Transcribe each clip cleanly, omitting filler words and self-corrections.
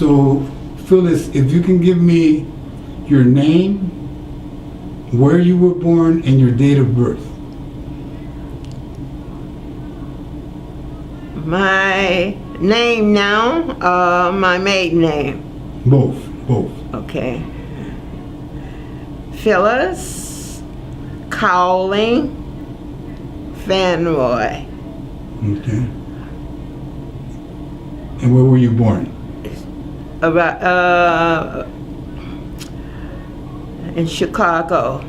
So, Phyllis, if you can give me your name, where you were born, and your date of birth. My name now, my maiden name. Both. Okay. Phyllis Cowling Fanroy. Okay. And where were you born? In Chicago,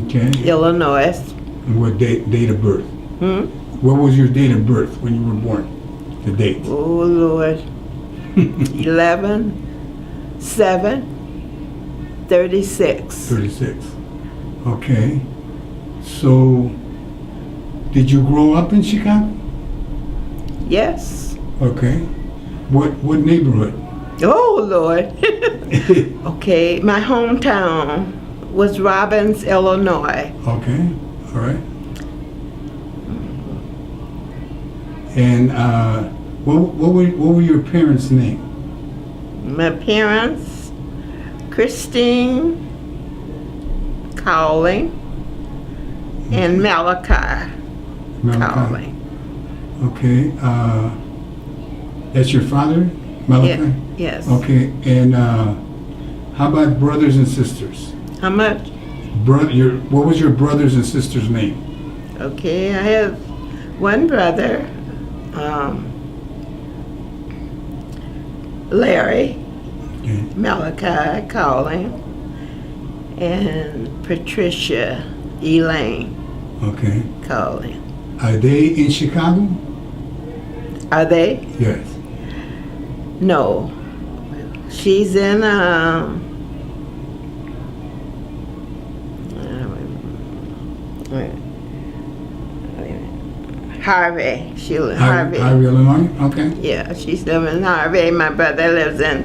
Okay. Illinois. And what date of birth? What was your date of birth when you were born? The date? Oh, Lord. 11/7/36. 36. Okay. So, did you grow up in Chicago? Yes. Okay. What neighborhood? Oh, Lord. Okay, my hometown was Robbins, Illinois. Okay. All right. And what were your parents' name? My parents, Christine Cowling and Malachi Cowling. Okay. That's your father, Malachi? Yes. Okay. And how about brothers and sisters? How much? What was your brothers and sisters' name? Okay, I have one brother, Larry, Okay. Malachi Cowling, and Patricia Elaine Okay. Cowling. Are they in Chicago? Are they? Yes. No. She's in Harvey. She lives in Harvey. Harvey, Illinois? Okay. Yeah, she's living in Harvey. My brother lives in,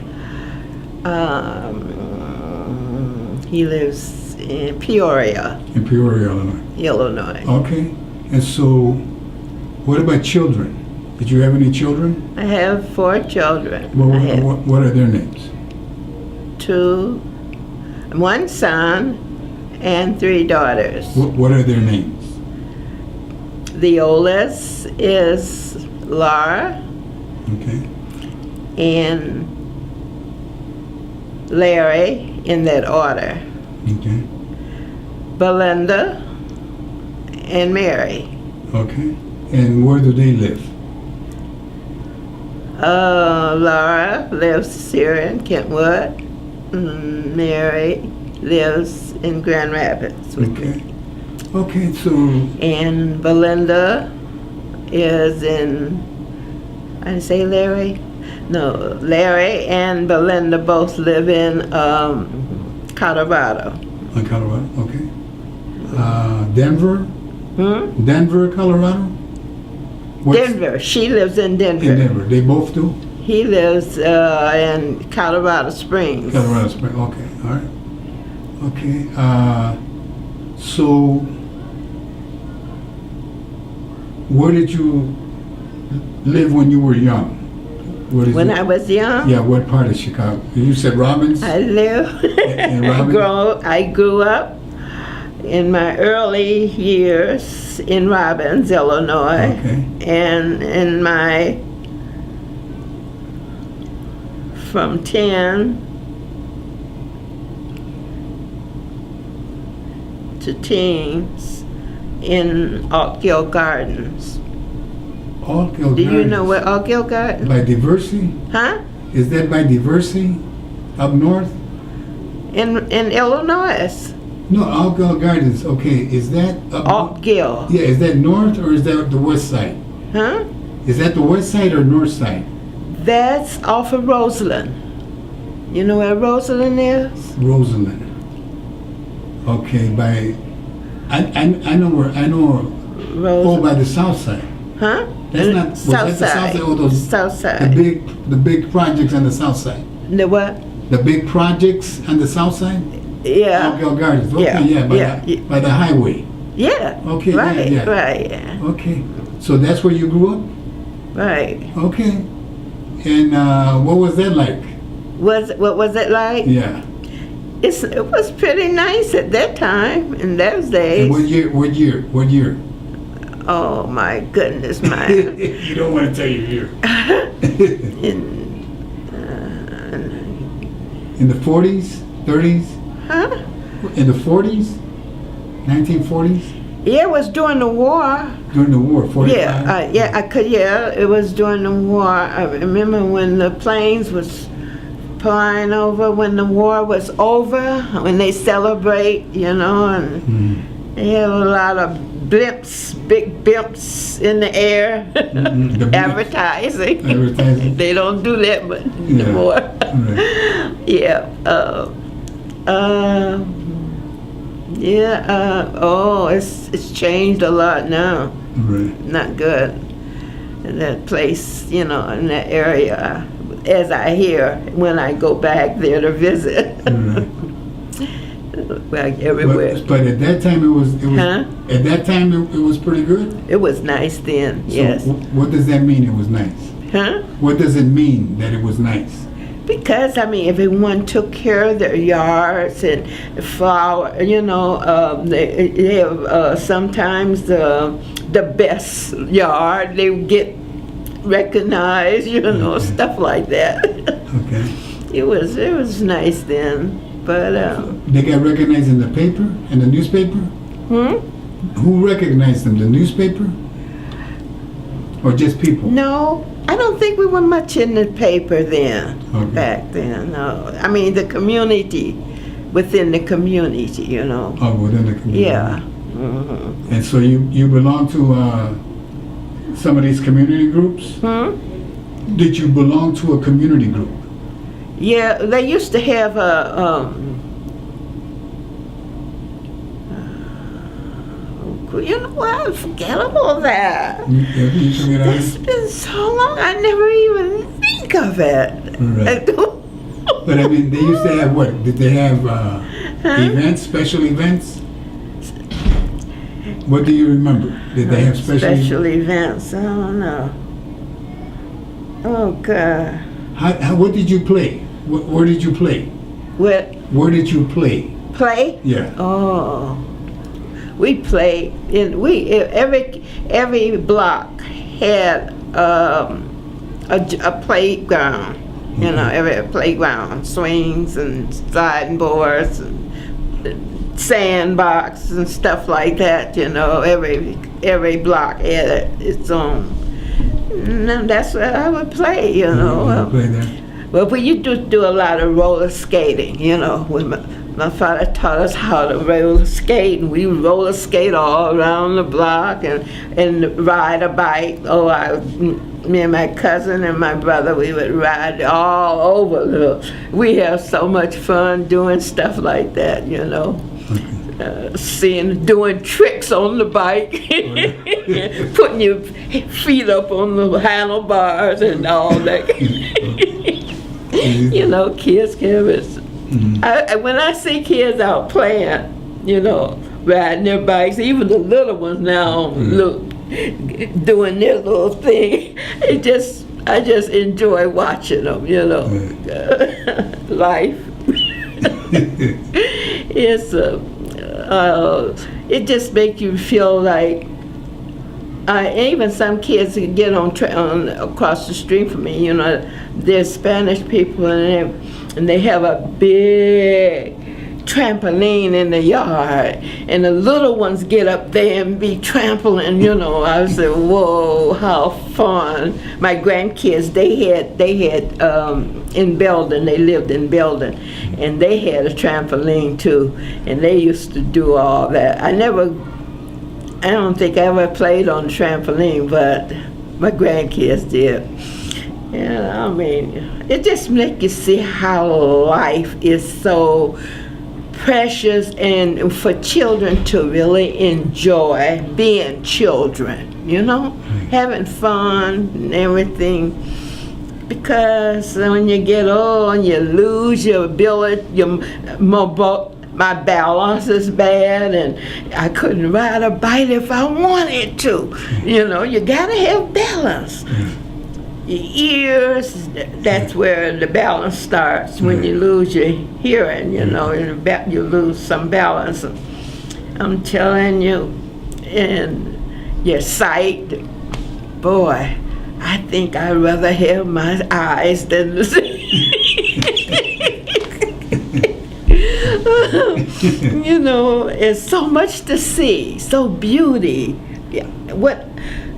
he lives in Peoria, In Peoria, Illinois. Illinois. Okay. And so, what about children? Did you have any children? I have 4 children. I have What are their names? 1 son and 3 daughters. What are their names? The oldest is Laura Okay. and Larry, in that order. Okay. Belinda and Mary. Okay. And where do they live? Laura lives here in Kentwood. Mary lives in Grand Rapids with Okay. me. Okay, so And Belinda is in, I didn't say Larry? No, Larry and Belinda both live in Colorado. Colorado, okay. Denver? Hmm? Denver, Colorado? Denver. She lives in Denver. In Denver. They both do? He lives in Colorado Springs. Colorado Springs, okay, all right. Okay, so where did you live when you were young? When I was young, Yeah, what part of Chicago? You said Robbins? I In Robbins? I grew up in my early years in Robbins, Illinois. Okay. And in my, from 10 to teens in Altgeld Gardens. Altgeld Gardens. Do you know where Altgeld Gardens? By Diversity? Huh? Is that by Diversity? Up north? In Illinois. No, Altgeld Gardens. Okay, is that up? Altgeld. Yeah, is that north or is that the west side? Huh? Is that the west side or north side? That's off of Roseland. You know where Roseland is? Roseland. Okay, by I know where I know. Roseland. Oh, by the south side. Huh? That's not was South that the south side. side or those South side. the big projects on the south side. The what? The big projects on the south side. Yeah. Altgeld Gardens. Okay, Yeah, by the highway. Yeah. Okay, Right. yeah. Right. Yeah. Okay, so that's where you grew up. Right. Okay, and what was that like? What was it like? Yeah. It was pretty nice at that time, in those days. And what year? Oh my goodness, my. You don't want to tell your year. In the 40s, 30s? Huh? In the 40s? 1940s? Yeah, it was during the war. During the war, 45? Yeah, it was during the war. I remember when the planes was flying over, when the war was over, when they celebrate, and they have a lot of blimps, big blimps in the air, advertising. They don't do that much anymore. Right. Yeah. It's changed a lot now. Right. Not good. In that place, in that area, as I hear when I go back there to visit. Right. Like everywhere. But at that time it was Huh? At that time it was pretty good? It was nice then, So yes. what does that mean it was nice? Huh? What does it mean that it was nice? Because, everyone took care of their yards and flower, they have sometimes the best yard, they would get recognized, Okay. stuff like that. Okay. It was nice then, but, They got recognized in the paper, in the newspaper? Who recognized them? The newspaper? Or just people? No, I don't think we were much in the paper then, Okay. back then, no. The community, within the community, Oh, within the community. Yeah. Mm-hmm. And so you belong to some of these community groups? Did you belong to a community group? Yeah, they used to have a, I forget all that. You forget all It's this? been so long, I never even think of it. Right. But they used to have what? Did they have events, special events? What do you remember? Did they have Special events, I don't know. Oh, God. What did you play? Where did you play? What, Where did you play? play? Yeah. Oh, we played every block had a playground. Every playground, swings and sliding boards and sandbox and stuff like that. Every block had its own. And that's what I would play. You play there? Well, we used to do a lot of roller skating, when my father taught us how to roller skate, and we roller skate all around the block and ride a bike. Me and my cousin and my brother, we would ride all over. We have so much fun doing stuff like that, doing tricks on the bike, putting your feet up on the handlebars and all that. Kids can. When I see kids out playing, riding their bikes, even the little ones now, doing their little thing, I just enjoy watching them. Life. It's it just makes you feel like. Even some kids can get on across the street from me. There's Spanish people and they have a big trampoline in the yard, and the little ones get up there and be trampling. I say, whoa, how fun! My grandkids, they had in Belden. They lived in Belden, and they had a trampoline too, and they used to do all that. I don't think I ever played on the trampoline, but my grandkids did. It just makes you see how life is so precious, and for children to really enjoy being children, having fun and everything. Because when you get old and you lose your ability, my balance is bad, and I couldn't ride a bike if I wanted to. You gotta have balance. your ears, that's where the balance starts. When you lose your hearing, you know, you lose some balance. I'm telling you, and your sight, boy, I think I'd rather have my eyes than the you know, it's so much to see, so beauty. Yeah. What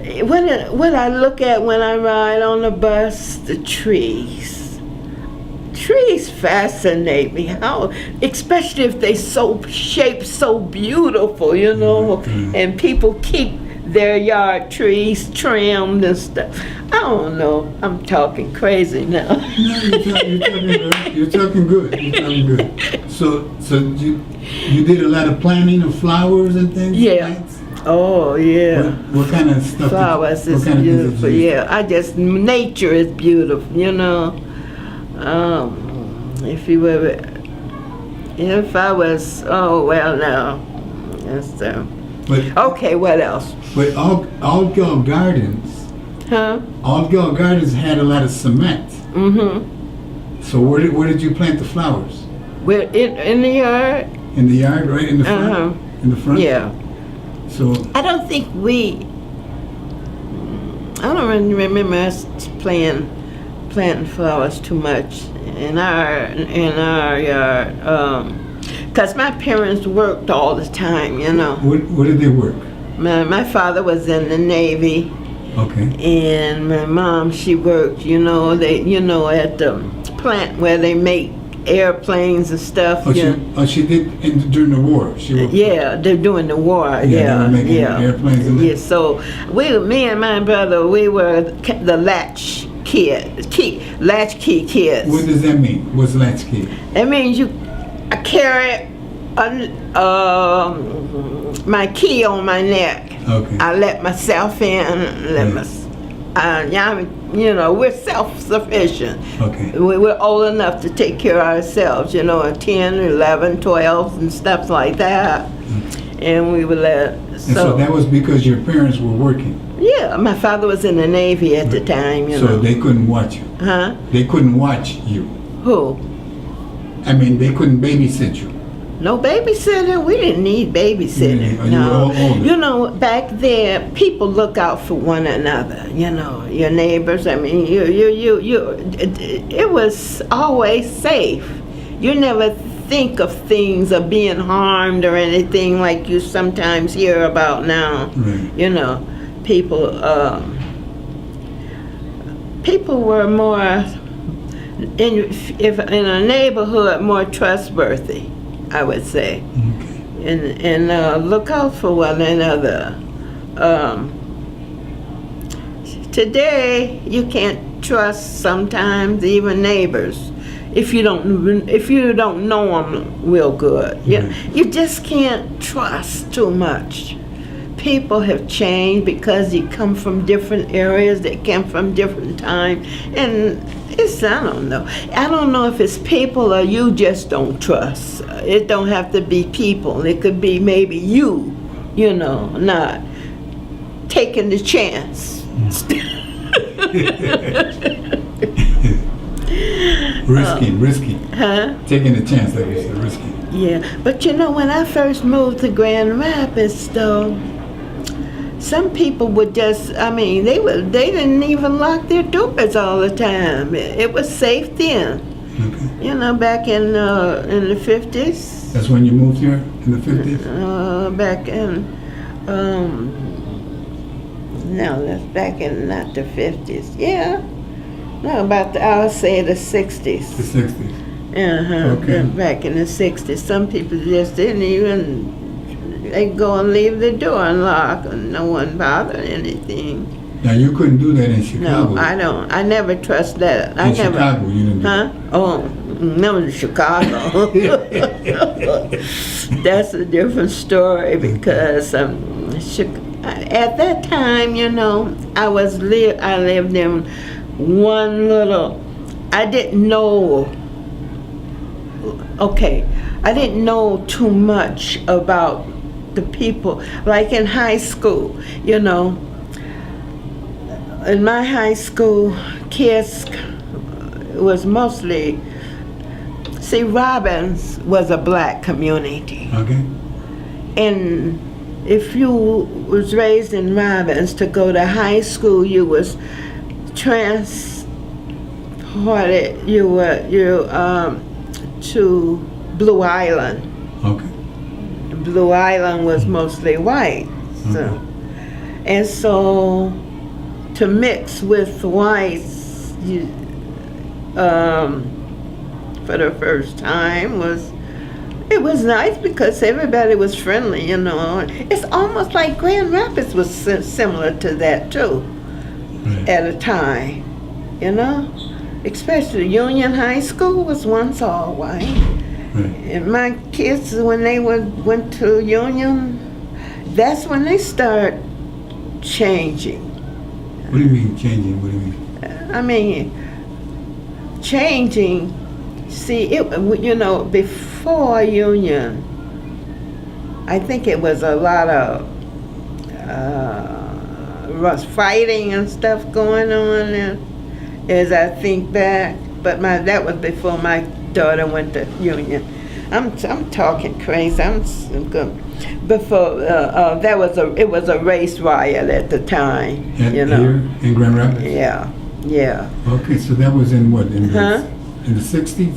I look at when I ride on the bus, the trees. Trees fascinate me. How, especially if they so shaped so beautiful, you know, and people keep their yard trees trimmed and stuff. I don't know. I'm talking crazy now. No, you're talking good. You're talking good. So you did a lot of planting of flowers and things? Yeah. Plants? Oh, yeah. What kind of stuff? Flowers is beautiful. Yeah, nature is beautiful, you know. If I was, oh, well, no. Yes, okay, what else? But Altgeld Gardens. Huh? Altgeld Gardens had a lot of cement. Mm-hmm. So where did you plant the flowers? We're in the yard. In the yard, right in the front. Uh-huh. In the front. Yeah. So I don't think I don't really remember us planting flowers too much in our yard. Because my parents worked all the time, you know. What did they work? My father was in the Navy. Okay. And my mom, she worked, you know, at the plant where they make airplanes and stuff. She did during the war. She worked. Yeah, they're doing the war. They were making airplanes and yeah. So me and my brother, we were the latch kids. What does that mean? What's latch key? That means I carry my key on my neck. Okay. I let myself in. We're self-sufficient. Okay. We're old enough to take care of ourselves, at 10, 11, 12, and stuff like that. And we would let. So that was because your parents were working. Yeah, my father was in the Navy at the time, So they couldn't watch you. Huh? They couldn't watch you. Who? I mean, they couldn't babysit you. No babysitter. We didn't need babysitter. You were all older. Back there, people look out for one another. Your neighbors. I mean, it was always safe. You never think of things of being harmed or anything like you sometimes hear about now. Right. People were more in a neighborhood more trustworthy, I would say. Okay. And look out for one another. Today you can't trust sometimes even neighbors if you don't know them real good. You just can't trust too much. People have changed because they come from different areas, they come from different time, and I don't know. I don't know if it's people or you just don't trust. It don't have to be people. It could be maybe you, not taking the chance. Risky. Huh? Taking a chance, like you said, risky. Yeah, but when I first moved to Grand Rapids, though, some people would just, they didn't even lock their doors all the time. It was safe then. Okay. Back in the 50s. That's when you moved here, in the 50s? Back in, no, that's back in, not the 50s. Yeah. No, I'll say the 60s. The 60s. Okay. Back in the 60s. Some people just didn't even, they go and leave the door unlocked and no one bothered anything. Now, you couldn't do that in Chicago. No, I don't. I never trust that. Chicago, you didn't do that. Oh, no, in Chicago. That's a different story because at that time, I lived in one little, I didn't know too much about the people. Like in high school, in my high school, kids was mostly, see, Robbins was a black community. Okay. And if you was raised in Robbins, to go to high school, you was transported, to Blue Island. Okay. Blue Island was mostly white. So, and so to mix with whites for the first time it was nice because everybody was friendly, you know. It's almost like Grand Rapids was similar to that too, Right. at a time, you know. Especially Union High School was once all white. Right. And my kids, when they went to Union, that's when they start changing. What do you mean changing? What do you mean? I mean, changing. See, you know, before Union, I think it was a lot of fighting and stuff going on there, as I think back. But that was before my daughter went to Union. I'm talking crazy. Before it was a race riot at the time. You know. Here in Grand Rapids? Yeah. Okay, so that was in what? In the 60s?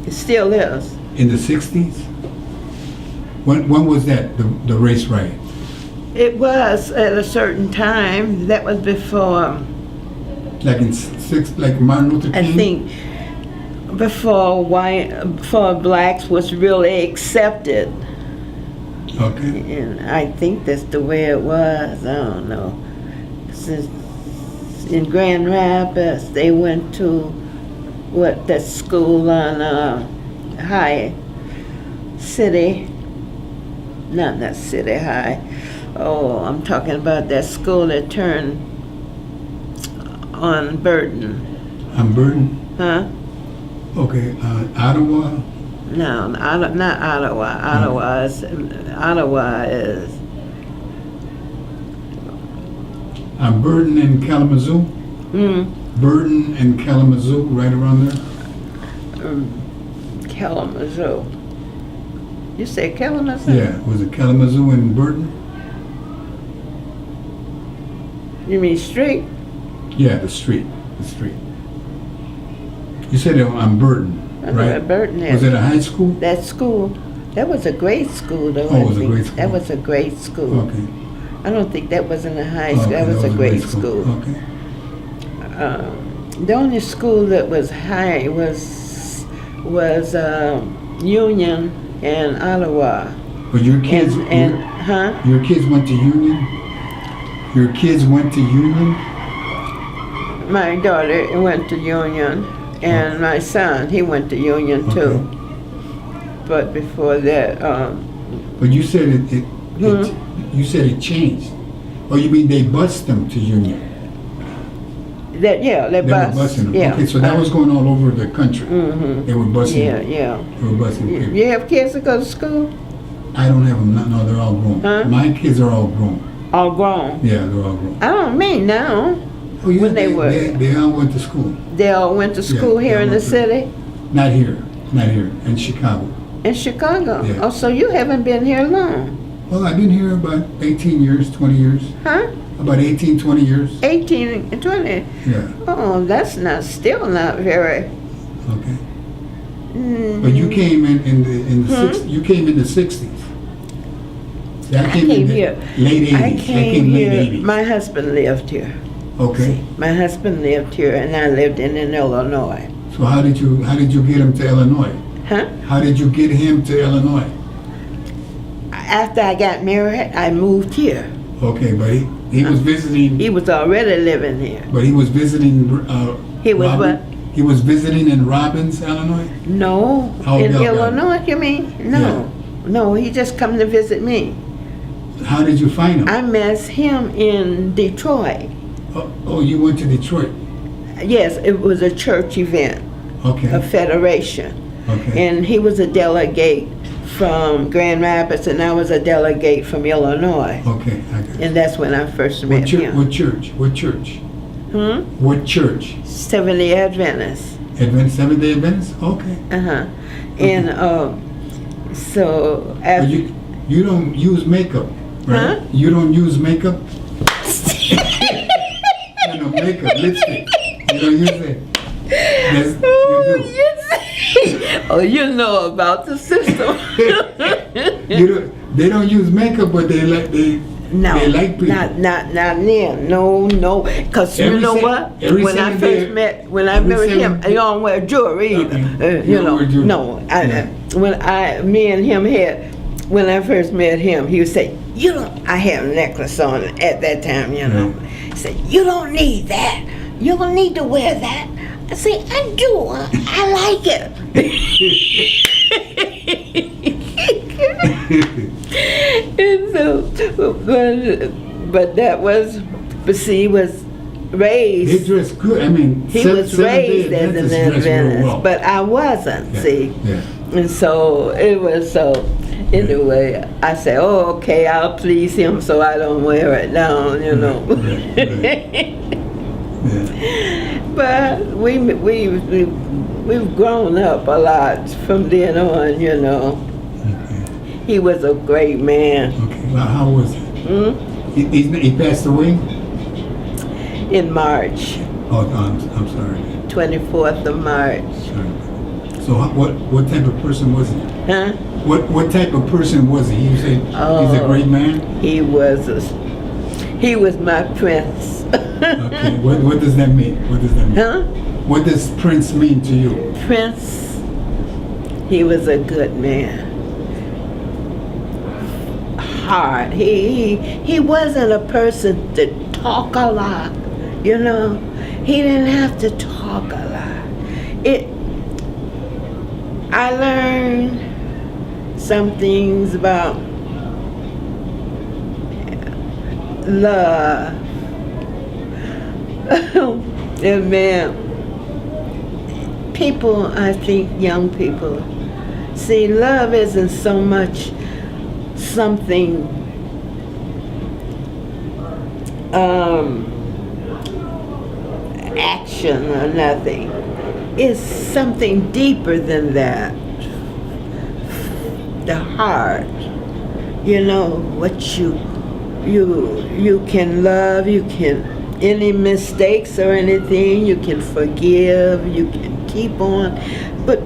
It still is. In the 60s? When was that, the race riot? It was at a certain time. That was before. Like like Martin Luther King? I think before blacks was really accepted. Okay. And I think that's the way it was. I don't know. Since in Grand Rapids, they went to that school on High City. Not City High. Oh, I'm talking about that school that turned on Burton. On Burton? Huh? Okay. Ottawa? No, not Ottawa. Ottawa is On Burton and Kalamazoo? Burton and Kalamazoo, right around there? Kalamazoo. You say Kalamazoo? Yeah. Was it Kalamazoo and Burton? You mean street? Yeah, the street. You said it on Burton, right? Burton. Was it a high school? That school, that was a great school, though. Oh, it was a great school. That was a great school. Okay. I don't think that was in a high school. Okay, That was a great school. Okay. The only school that was high was Union and Ottawa. But your kids, your kids went to Union? Your kids went to Union? My daughter went to Union, and my son, he went to Union too. But before that, But you said you said it changed. Oh, you mean they bused them to Union? they They were busing them. Yeah. Okay, so that was going all over the country. They were busing them. Yeah. They were busing people. You have kids that go to school? I don't have them. No, they're all grown. Huh? My kids are all grown. All grown? Yeah, they're all grown. I don't mean now. Oh, yeah, When they were. They all went to school. They all went to school Yeah, here in the went to- city? Not here, in Chicago. In Chicago? Yeah. Oh, so you haven't been here long? Well, I've been here about 18 years, 20 years. Huh? About 18, 20 years. 18 and 20? Yeah, Oh, that's still not very. okay. But you came in you came in the 60s. I came in the here. late 80s. I came late here. 80s. My husband lived here. Okay. My husband lived here, and I lived in Illinois. So how did you get him to Illinois? Huh? How did you get him to Illinois? After I got married, I moved here. Okay, but he was visiting. He was already living here. But he was visiting. He was Robbins? He was visiting in Robbins, Illinois. No, Altgeld in Gardens. Illinois, you mean? No, he just come to visit me. How did you find him? I met him in Detroit. Oh, you went to Detroit. Yes, it was a church event, Okay. a federation. Okay. And he was a delegate from Grand Rapids, and I was a delegate from Illinois. Okay. I got it. And that's when I first met him. What church? What church? What church? Seventh-day Adventist. Seventh-day Adventist? Okay. And so But after you don't use makeup, right? Huh? You don't use makeup? No, makeup, lipstick. You don't use it? Yes, you do. Oh, you know about the system. They don't use makeup, but they like people. Not near. No. Cause you know what? When I first met him, you don't wear jewelry either. When I first met him, he would say, I had a necklace on at that time, He said, you don't need that. You don't need to wear that. I say, I do. I like it. And so, but see, he was raised. He dressed good. I mean, he was raised as an Adventist, but I wasn't. See, and so it was so. Anyway, I said, "Oh, okay, I'll please him, so I don't wear it down," But we've grown up a lot from then on, Okay. He was a great man. Okay. Well, how was it? He passed away? In March. Oh, I'm sorry. 24th of March. Sorry. So what type of person was he? Huh? What type of person was he? You say he's a great man? He was my prince. Okay. What does that mean? Huh? What does prince mean to you? Prince, he was a good man. Hard. He wasn't a person to talk a lot, He didn't have to talk a lot. I learned some things about love. And man, people, I think young people, see, love isn't so much something action or nothing. It's something deeper than that. The heart, what you can love, you can, any mistakes or anything, you can forgive, you can keep on. But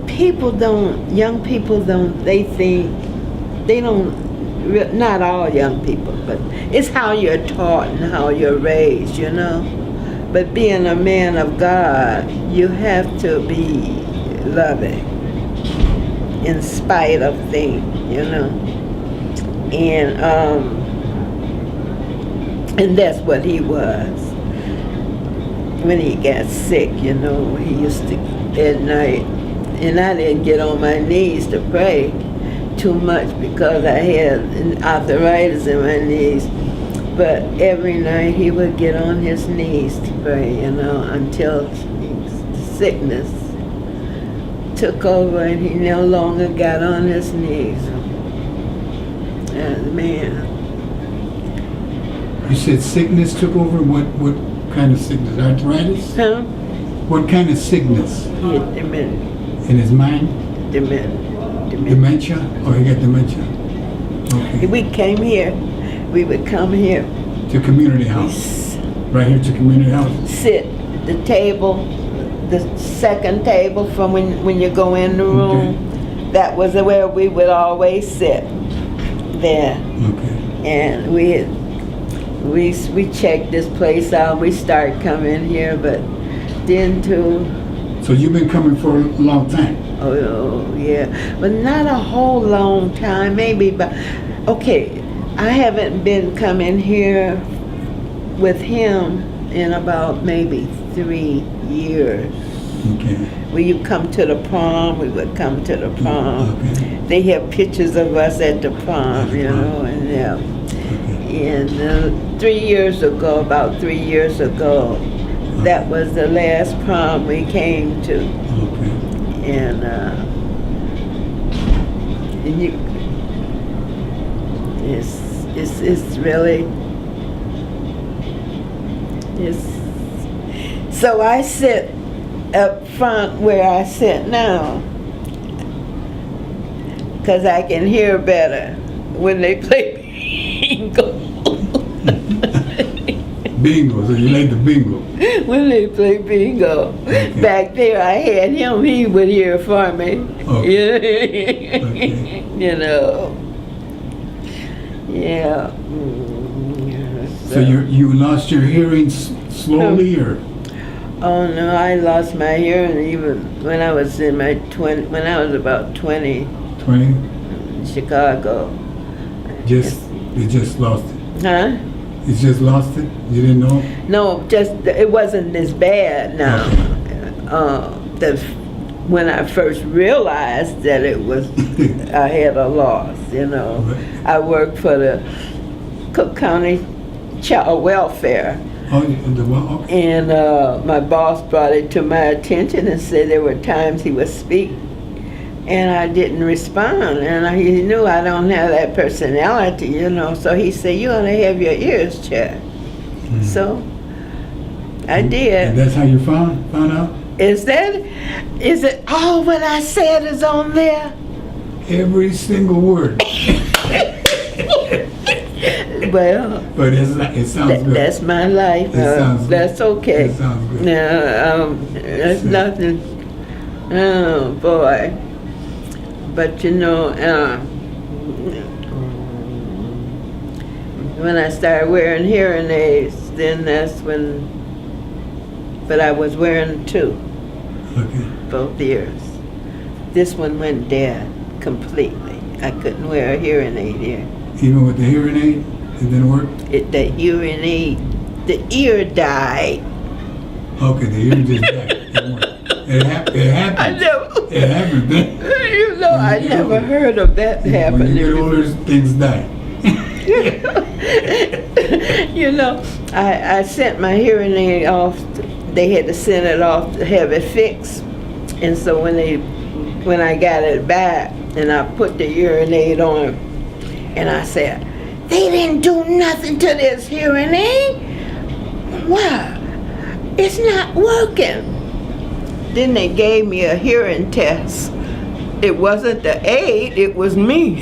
young people don't, not all young people, but it's how you're taught and how you're raised, But being a man of God, you have to be loving in spite of things, And that's what he was. When he got sick, he used to, at night, and I didn't get on my knees to pray too much because I had arthritis in my knees. But every night he would get on his knees to pray, until sickness took over and he no longer got on his knees. And man. You said sickness took over? What kind of sickness? Arthritis? Huh? What kind of sickness? He had dementia. In his mind? Dementia. Oh, he got dementia. Okay. We came here. We would come here. To community house? Right here to community house? Sit. The table, the second table from when you go in the room, that was where we would always sit there. Okay. And we checked this place out. We started coming here, but then too. So you've been coming for a long time? Oh yeah, but not a whole long time. Maybe, but okay. I haven't been coming here with him in about maybe 3 years. Okay. When you come to the prom, we would come to the prom. Okay. They have pictures of us at the prom, and yeah. Okay. And 3 years ago, about 3 years ago, that was the last prom we came to. Okay. And it's really, So I sit up front where I sit now, because I can hear better when they play bingo. Bingo, so you like the bingo. When they play bingo. Okay. Back there I had him, he would hear for me. Okay. Okay. You know. Yeah. So you lost your hearing slowly, or? Oh no, I lost my hearing even when I was in my when I was about 20. 20? In Chicago. You just lost it. Huh? You just lost it? You didn't know? No, just it wasn't as bad now. When I first realized that it was, I had a loss, you know. Right. I worked for the Cook County Child Welfare. Oh, okay. And my boss brought it to my attention and said there were times he would speak and I didn't respond. And he knew I don't have that personality, you know. So he said, you ought to have your ears checked. Mm-hmm. So I did. And that's how you found out? Is it all what I said is on there? Every single word. Well, but it sounds good. That's my life. That's okay. It sounds good. No, that's nothing. Oh boy. But you know, when I started wearing hearing aids, then that's when. But I was wearing two. Okay. Both ears. This one went dead completely. I couldn't wear a hearing aid here. Even with the hearing aid, it didn't work? The hearing aid, the ear died. Okay, the ear just died. It didn't work. It happened. I know. It happened. You know, I never heard of that happening. When you get older, things die. You know, I sent my hearing aid off. They had to send it off to have it fixed. And so when I got it back and I put the hearing aid on, and I said, they didn't do nothing to this hearing aid? Wow, it's not working. Then they gave me a hearing test. It wasn't the aid, it was me.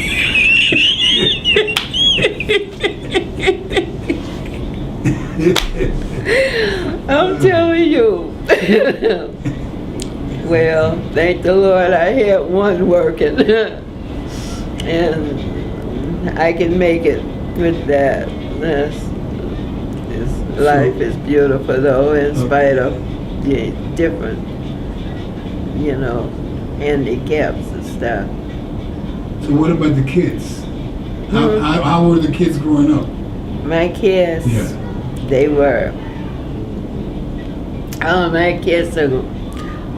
I'm telling you. Well, thank the Lord I had one working. And I can make it with that. Life is beautiful though, in spite of the different, you know, handicaps and stuff. So what about the kids? How were the kids growing up? My kids, yeah. They were, my kids are,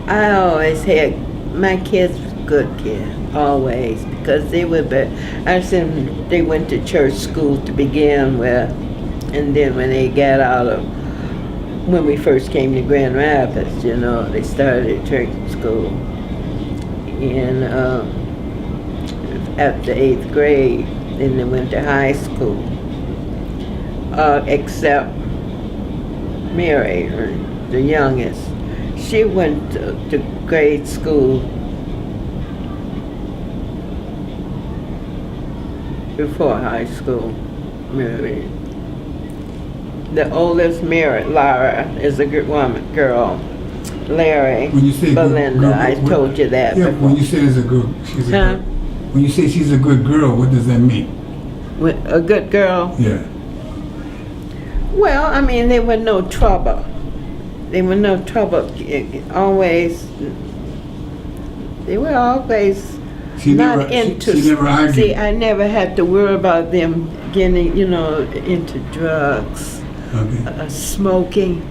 I always had, my kids were good kids, always, because they were, they went to church school to begin with, and then when they got out of, when we first came to Grand Rapids, you know, they started at church school. And after 8th grade, then they went to high school. Except Mary, the youngest. She went to grade school before high school, Mary. The oldest, Mary, Lara, is a good girl. Larry, when you say Belinda, girl, I told you that before. When you say it's a girl, she's a girl. When you say she's a good girl, what does that mean? A good girl? Yeah. Well, I mean, there was no trouble. There was no trouble. Always, they were always not into. She never argued. See, I never had to worry about them getting, you know, into drugs, smoking,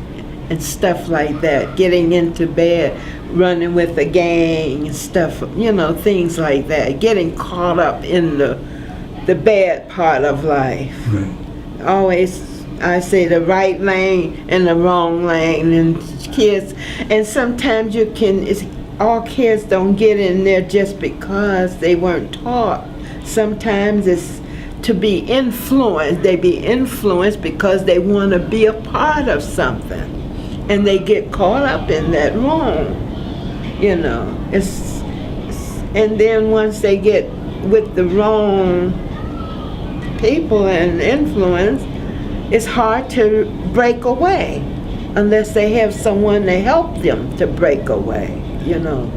and stuff like that. Getting into bed, running with a gang and stuff. You know, things like that. Getting caught up in the bad part of life. Right. Always. I say the right lane and the wrong lane, and kids, and sometimes all kids don't get in there just because they weren't taught. Sometimes it's to be influenced. They be influenced because they want to be a part of something. and they get caught up in that wrong. You know, and then once they get with the wrong people and influence, it's hard to break away unless they have someone to help them to break away, you know.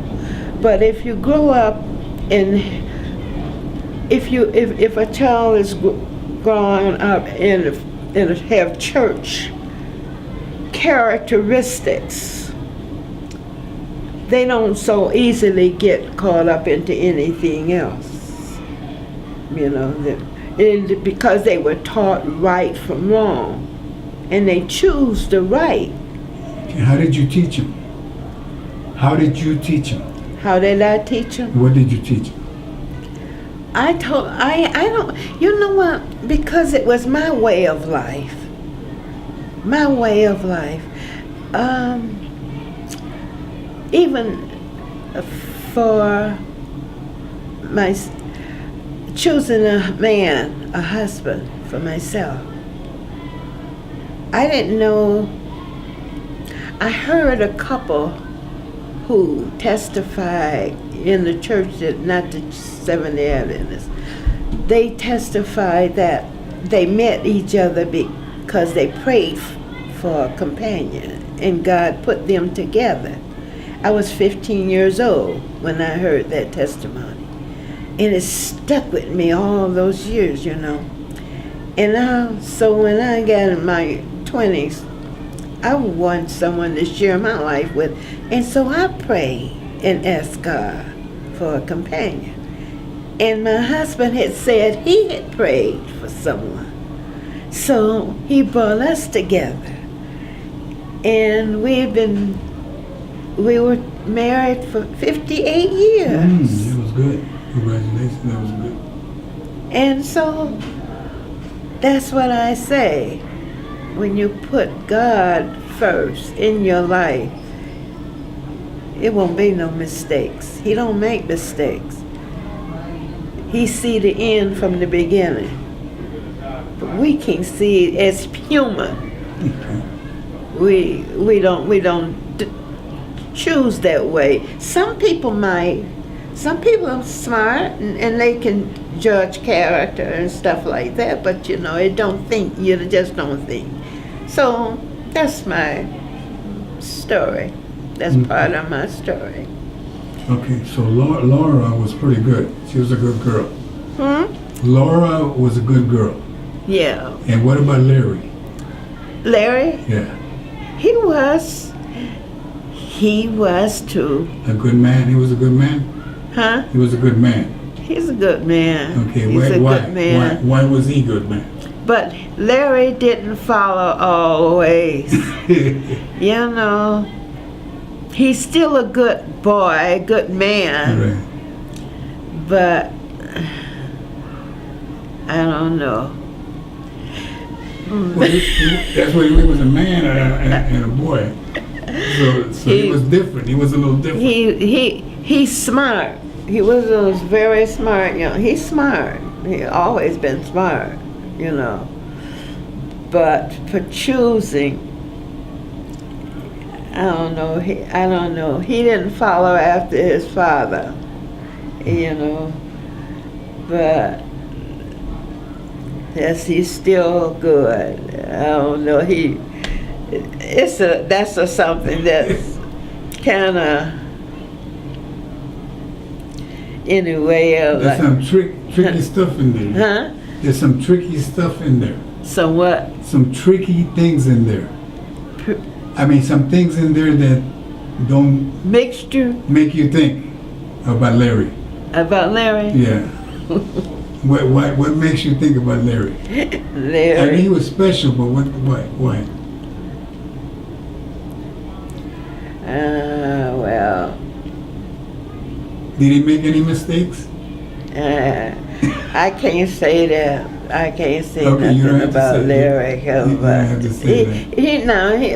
But if you grow up in, if a child is growing up and have church characteristics, they don't so easily get caught up into anything else, you know, because they were taught right from wrong, and they choose the right. How did you teach them? How did you teach them? How did I teach them? What did you teach them? I don't, you know what, because it was my way of life. My way of life. Even for my choosing a man, a husband for myself, I didn't know. I heard a couple who testified in the church, that not the Seventh-day Adventists, they testified that they met each other because they prayed for a companion, and God put them together. I was 15 years old when I heard that testimony, and it stuck with me all those years, you know. And so when I got in my 20s, I wanted someone to share my life with, and so I prayed and asked God for a companion. And my husband had said he had prayed for someone, so he brought us together. And we were married for 58 years. That was good. Congratulations, that was good. And so that's what I say. When you put God first in your life, it won't be no mistakes. He don't make mistakes. He see the end from the beginning. But we can see it as human. We don't choose that way. Some people might. Some people are smart and they can judge character and stuff like that, but you know, you just don't think. So that's my story. That's part of my story. Okay, so Laura was pretty good. She was a good girl. Laura was a good girl. Yeah. And what about Larry? Larry? Yeah. He was too. A good man? He was a good man? Huh? He was a good man. He's a good man. Okay, He's a good man. Why was he good man? But Larry didn't follow always. You know, he's still a good boy, a good man. Right. But I don't know. Well, that's why he was a man and a boy. So he was different. He was a little different. He's smart. He was very smart. You know, he's smart. He always been smart. You know, but for choosing, I don't know. He didn't follow after his father. You know, but yes, he's still good. I don't know. That's something that's kind of. Anyway, there's some tricky stuff in there. Huh? There's some tricky stuff in there. Some what? Some tricky things in there. I mean, some things in there that don't mixture make you think about Larry. About Larry? Yeah. What makes you think about Larry? Larry. I mean, he was special, but why? Well. Did he make any mistakes? I can't say that. I can't say okay, nothing about Larry.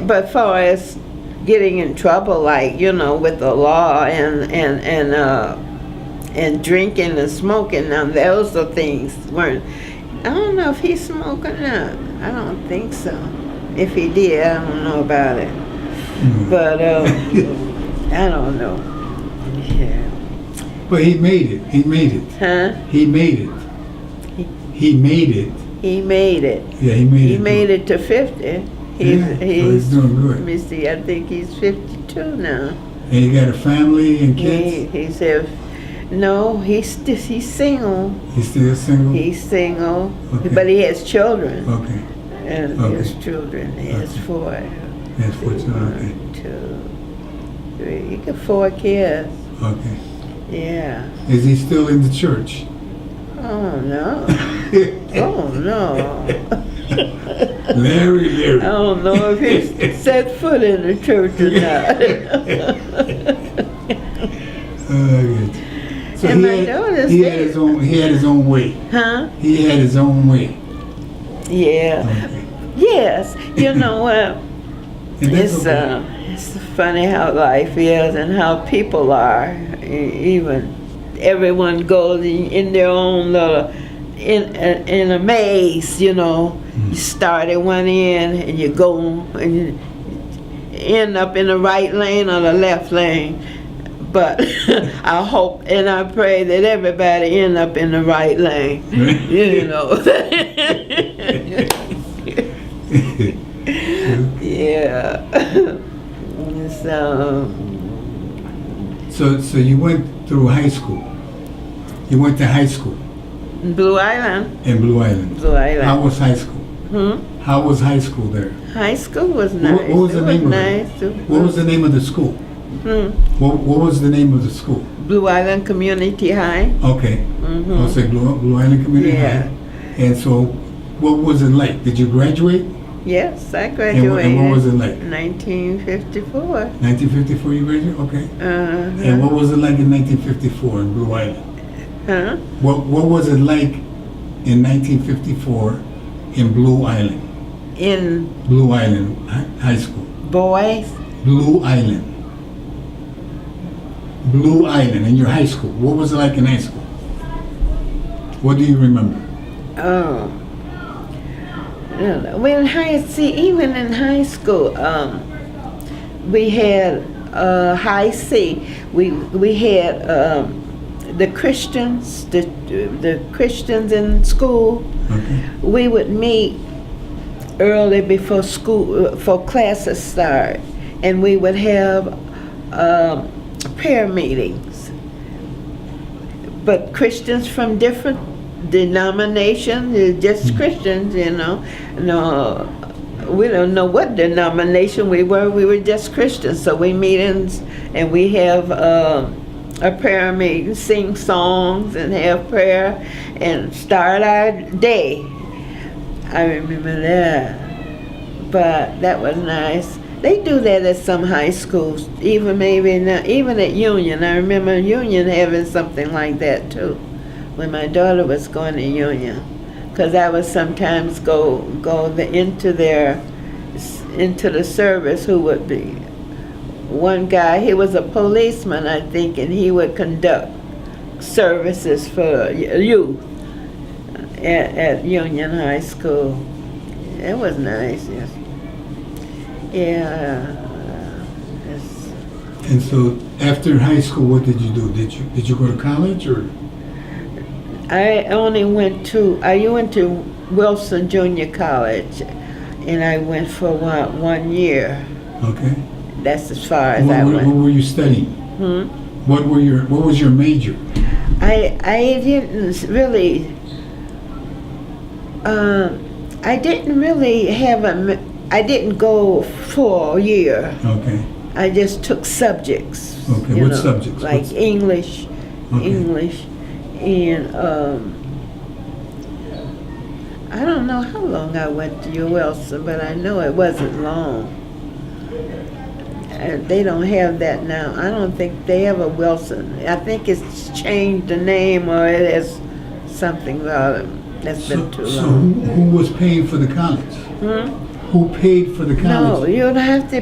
But far as getting in trouble, like, you know, with the law and drinking and smoking, now those are things weren't. I don't know if he smoked or not. I don't think so. If he did, I don't know about it. But I don't know. Yeah. But he made it. He made it. Huh? He made it. He made it. He made it. Yeah, he made it. He made it to 50. He's doing good. Let me see, I think he's 52 now. And he got a family and kids? He said, no, he's single. He's still single? He's single, Okay. but he has children. Okay. And his children, he has 4. He has 4 children, 2, 3, he got 4 kids. okay. Yeah. Is he still in the church? Oh, no. Oh, no. Larry. I don't know if he set foot in the church or not. So And my daughter's he had his own way. Huh? He had his own way. Yeah. Okay. Yes. You know what? And that's okay. It's funny how life is and how people are. Even everyone goes in their own little in a maze, you know. You start at one end and you go and you end up in the right lane or the left lane. But I hope and I pray that everybody end up in the right lane. You know. Yeah. So you went through high school. You went to high school Blue Island. in Blue Island. Blue Island. How was high school? How was high school there? High school was nice. What was the name of nice. it? What was the name of the school? What was the name of the school? Blue Island Community High. Okay. I was like Blue Island Community Yeah. High. And so, what was it like? Did you graduate? Yes, I graduated. And what was it like? 1954. 1954 you graduated? Okay. And what was it like in 1954 in Blue Island? Huh? What was it like in 1954 in Blue Island? In Blue Island High School. boys. Blue Island. Blue Island in your high school. What was it like in high school? What do you remember? Oh. Well, even in high school, we had high C. We had the Christians, the Christians in school. Okay. We would meet early before school, for classes start, and we would have prayer meetings. But Christians from different denominations, just Christians, you know. No, we don't know what denomination we were. We were just Christians. So we meetings and we have a prayer meeting, sing songs and have prayer and start our day. I remember that. But that was nice. They do that at some high schools, even at Union. I remember Union having something like that too, when my daughter was going to Union, because I would sometimes go into the service. Who would be one guy? He was a policeman, I think, and he would conduct services for youth at Union High School. It was nice, yes. Yeah. And so after high school, what did you do? Did you go to college or? I went to Wilson Junior College, and I went for 1 year. Okay. That's as far as I went. What were you studying? What was your major? I didn't really. I didn't really have I didn't go for a year. Okay. I just took subjects. Okay. What subjects? Like English, Okay. English, and I don't know how long I went to Wilson, but I know it wasn't long. They don't have that now. I don't think they have a Wilson. I think it's changed the name, or it has something about it. That's been too So long. who was paying for the college? Who paid for the college? No, you'd have to,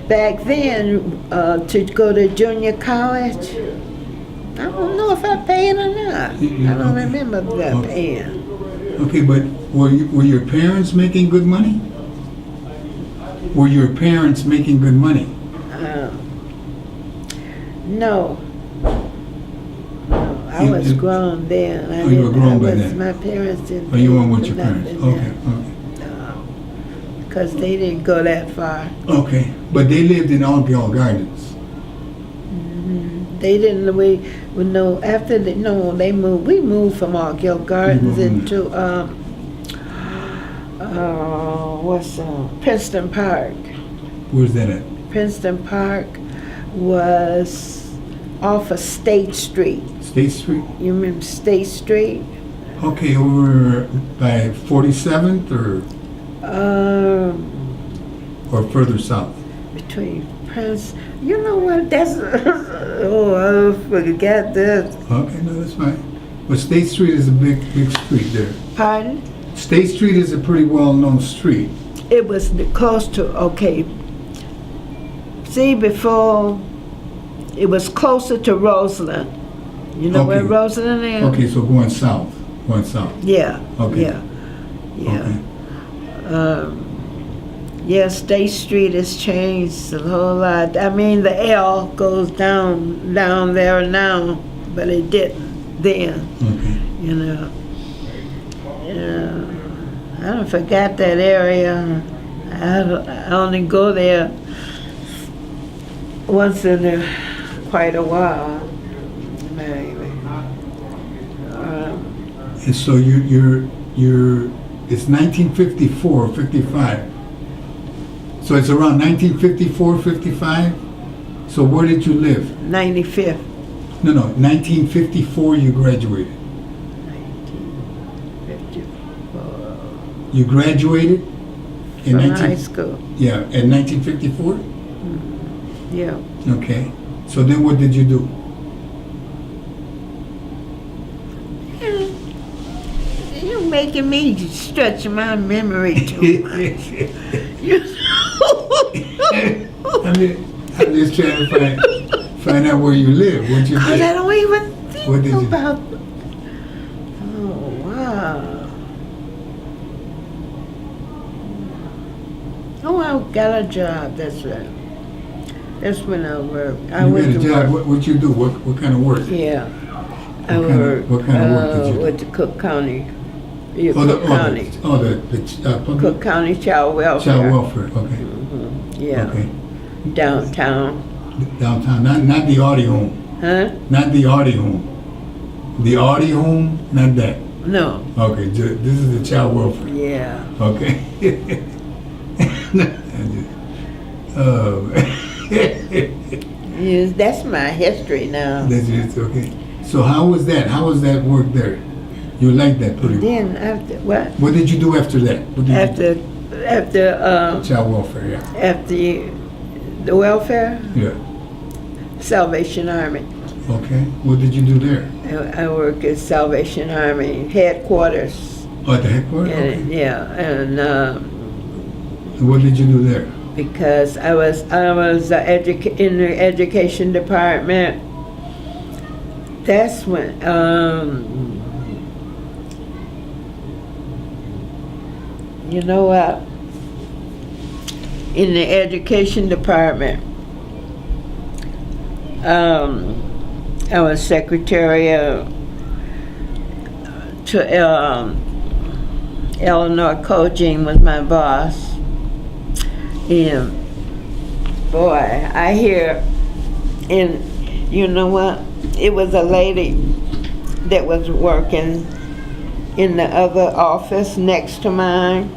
back then, to go to junior college, I don't know if I paid or not. I don't remember that paying. Okay, but were your parents making good money? Were your parents making good money? No. I was grown then. You were grown by then? My parents didn't. Oh, you weren't with your parents? then. Okay. Because they didn't go that far. Okay. But they lived in Altgeld Gardens. They didn't. They moved. We moved from Altgeld Gardens into Princeton Park. Where's that at? Princeton Park was off of State Street. State Street? You remember State Street? Okay, over by 47th or further south? Between Prince. You know what? That's I forgot that. Okay, no, that's fine. But State Street is a big street there. Pardon? State Street is a pretty well-known street. It was close to, okay. See, before, it was closer to Roseland. You know where Roseland is? Okay, so going south. Yeah. Okay. Yeah. Okay. State Street has changed a whole lot. I mean, the L goes down there now, but it didn't then. Okay. You know. I don't forgot that area. I only go there once in quite a while, maybe. And so you're it's 1954, 55. So it's around 1954, 55. So where did you live? 95th. No, 1954 you graduated. 1954. You graduated in From high school. Yeah, in 1954? Yeah. Okay. So then what did you do? You're making me stretch my memory too much. I'm just trying to find out where you live. What you Because did. I don't even What did think you do? about. Oh, wow. Oh, I got a job. That's right. That's when I worked. You got a job. What you do? What kind of work? Yeah. What kind of work did you do? With the Cook County. The Cook County Child Welfare. Child welfare. Okay. Yeah. Okay. Downtown. Downtown. Not the audio home. Huh? Not the audio home. The audio home. Not that. No. Okay. This is the child welfare. Yeah. Okay. Yes, that's my history now. That's it. Okay. So how was that? How was that work there? You liked that pretty well. Then after what? What did you do after that? What did you do? After Child welfare, yeah. after the welfare, Yeah. Salvation Army. Okay. What did you do there? I work at Salvation Army headquarters. Oh, at the headquarters? Okay. Yeah, and And what did you do there? because I was in the education department. That's when you know what? In the education department, I was secretary to Eleanor Coaching was my boss. And boy, I hear, and you know what? It was a lady that was working in the other office next to mine,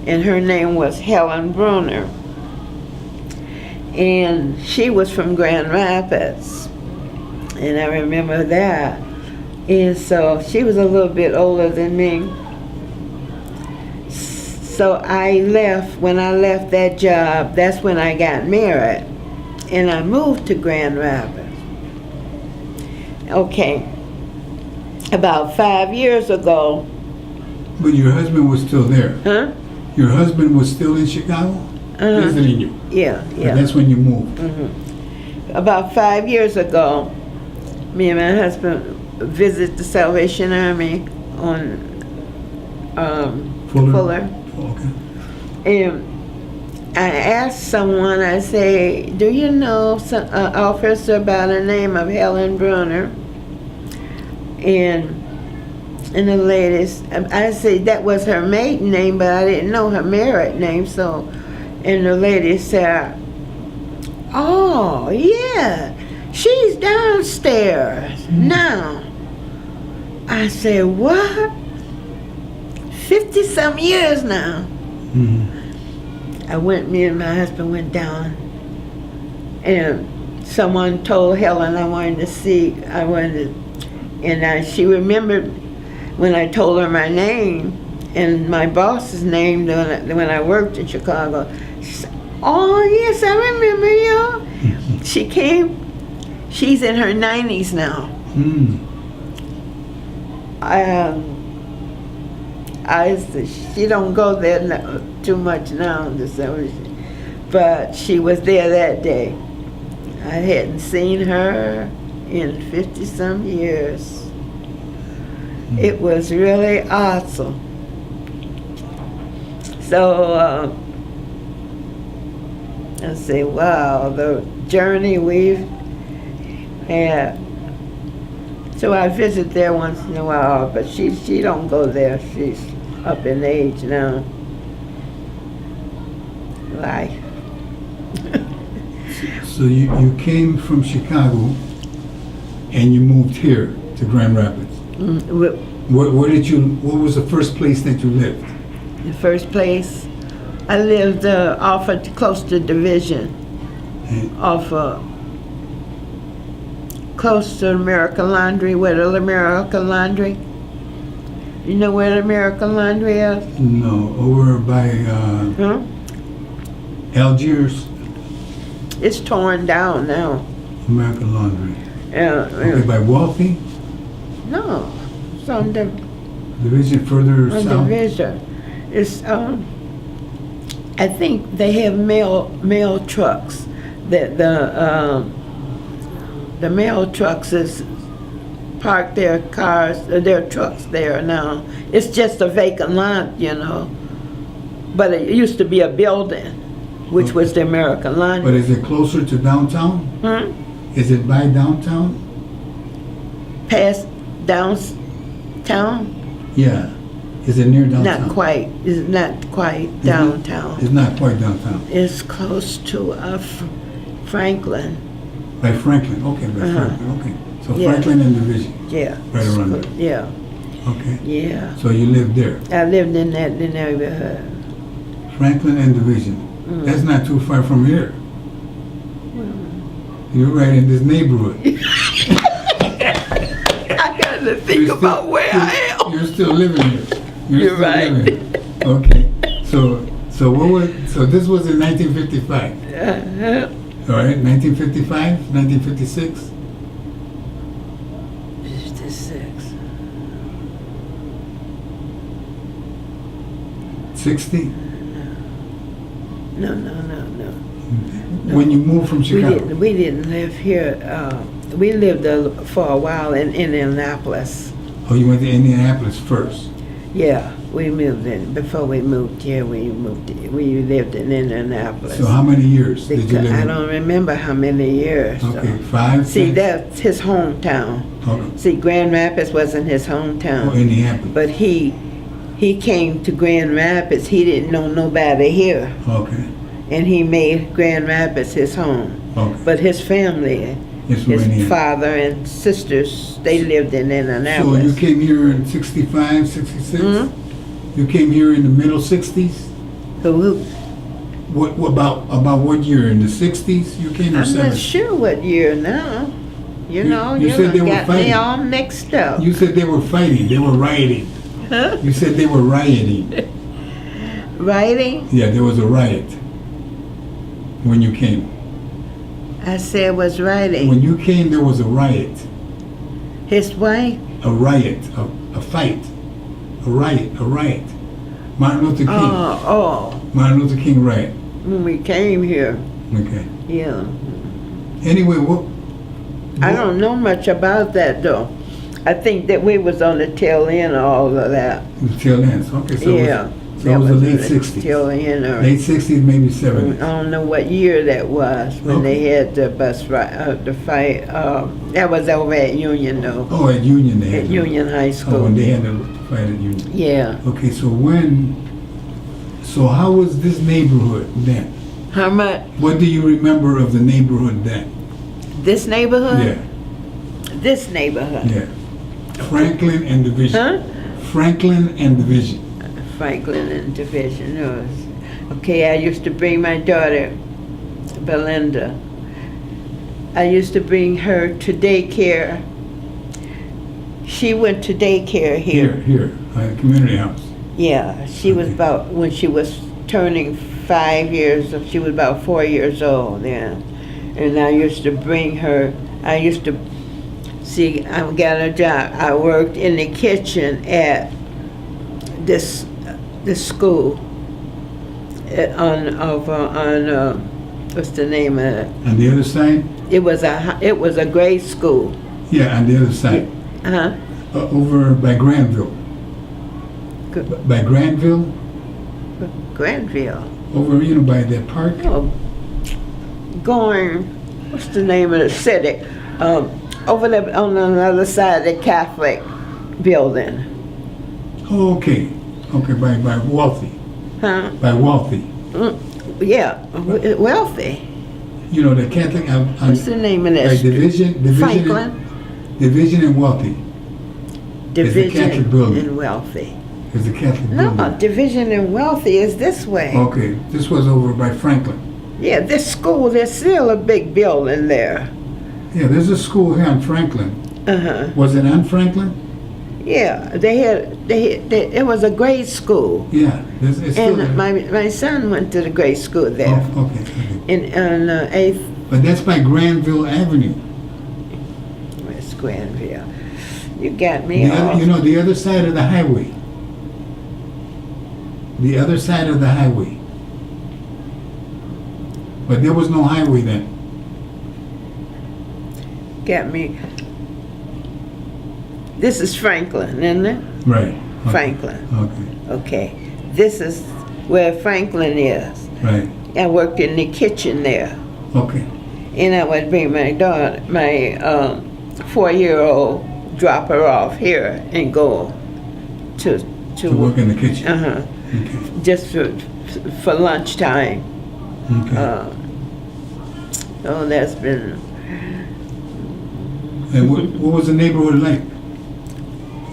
and her name was Helen Bruner. And she was from Grand Rapids, and I remember that. And so she was a little bit older than me. So I left, when I left that job, that's when I got married. And I moved to Grand Rapids. Okay, about 5 years ago. But your husband was still there. Huh? Your husband was still in Chicago? Visiting you? Yeah. But that's when you moved. About 5 years ago, me and my husband visited the Salvation Army on Fuller. Okay. And I asked someone, I say, do you know some officer by the name of Helen Brunner? And the ladies, I say that was her maiden name, but I didn't know her married name, so, and the lady said, oh, yeah, she's downstairs now. I said, what? 50-some years now. Me and my husband went down, and someone told Helen I wanted to see, and she remembered when I told her my name and my boss's name when I worked in Chicago. She said, oh, yes, I remember you. She came, she's in her 90s now. She don't go there too much now, but she was there that day. I hadn't seen her in 50-some years. It was really awesome. So I say, wow, the journey we've had. So I visit there once in a while, but she don't go there. She's up in age now. Life. So you came from Chicago and you moved here to Grand Rapids. What was the first place that you lived? The first place, I lived close to Division, close to American Laundry, where the American Laundry. You know where the American Laundry is? No, over by Algiers. It's torn down now. American Laundry. Yeah. Okay, by Walthy? No, it's on the Division further south? Division. It's I think they have mail trucks. The mail trucks is park their trucks there now. It's just a vacant lot, you know. But it used to be a building, which was the American Laundry. But is it closer to downtown? Is it by downtown? Past downtown? Yeah. Is it near downtown? Not quite. It's not quite downtown. It's not quite downtown. It's close to Franklin. By Franklin, okay, by Franklin, okay. So Yeah. Franklin and Division. Yeah. Right around there. Yeah. Okay. Yeah. So you lived there. I lived in that neighborhood. Franklin and Division. That's not too far from here. You're right in this neighborhood. I got to think about where I am. You're still living here. You're right. Living. Okay. So this was in 1955. All right, 1955, 1956. 56. 60. No. When you moved from Chicago. We didn't live here. We lived for a while in Indianapolis. Oh, you went to Indianapolis first. Yeah, we moved in. Before we moved here, we lived in Indianapolis. So how many years did you live I don't remember how many years. Okay, so. 5? See, 10? that's his hometown. Okay. See, Grand Rapids wasn't his hometown. Oh, Indianapolis. But he came to Grand Rapids. He didn't know nobody here. Okay. And he made Grand Rapids his home. Okay. But his family, his father and sisters, they lived in Indianapolis. So you came here in 65, 66? You came here in the middle 60s? Who? What about what year? In the 60s you came, or I'm 70s? not sure what year now. You said they were got fighting. me all mixed up. You said they were fighting. They were rioting. Huh? You said they were rioting. Rioting? Yeah, there was a riot when you came. I said it was rioting. When you came, there was a riot. His wife? A riot, a fight, a riot. Martin Luther King. Oh. Martin Luther King riot. When we came here. Okay. Yeah. Anyway, what I don't know much about that though. I think that we was on the tail end of all of that. The tail ends. Okay, so Yeah. So it was the late 60s. Still in, or Late 60s, maybe I 70s. don't know what year that was when they had the bus ride, the fight. That was over at Union, though. Oh, at Union they had At to- Union High Oh, School. when they had to fight at Union. Yeah. Okay, so how was this neighborhood then? How much? What do you remember of the neighborhood then? This neighborhood? Yeah, This neighborhood. yeah. Franklin and Division. Huh? Franklin and Division. Franklin and Division. Okay, I used to bring my daughter, Belinda. I used to bring her to daycare. She went to daycare here. Here, community house. Yeah, she was Okay. about, when she was turning 5 years, she was about 4 years old then. And I used to bring her, I got a job. I worked in the kitchen at this school on what's the name of it? On the other side? It was a grade school. Yeah, on the other side. Uh-huh. Over by Granville. By Granville? Granville. Over, by that park? Oh, going, what's the name of the city? Over there on the other side of the Catholic building. Oh, okay. Okay, by Wealthy. Huh? By Wealthy. Yeah, Wealthy. The Catholic... What's the name of that By street? Division Franklin. Division and Wealthy. Division Catholic building. and Wealthy. It's the Catholic No, building. Division and Wealthy is this way. Okay, this was over by Franklin. Yeah, this school, there's still a big building there. Yeah, there's a school here on Franklin. Uh-huh. Was it on Franklin? Yeah, it was a grade school. Yeah, it's still there. And my son went to the grade school there. Oh, okay. In 8th But that's by Granville Avenue. West Granville. You got me The off. other, the other side of the highway. The other side of the highway. But there was no highway then. Got me. This is Franklin, isn't it? Right. Okay. Franklin. Okay. Okay. This is where Franklin is. Right. I worked in the kitchen there. Okay. And I would bring my daughter, my 4-year-old, drop her off here and go to To work in the kitchen. Uh-huh. Okay. Just for lunchtime. Okay. Oh, that's been. And what was the neighborhood like?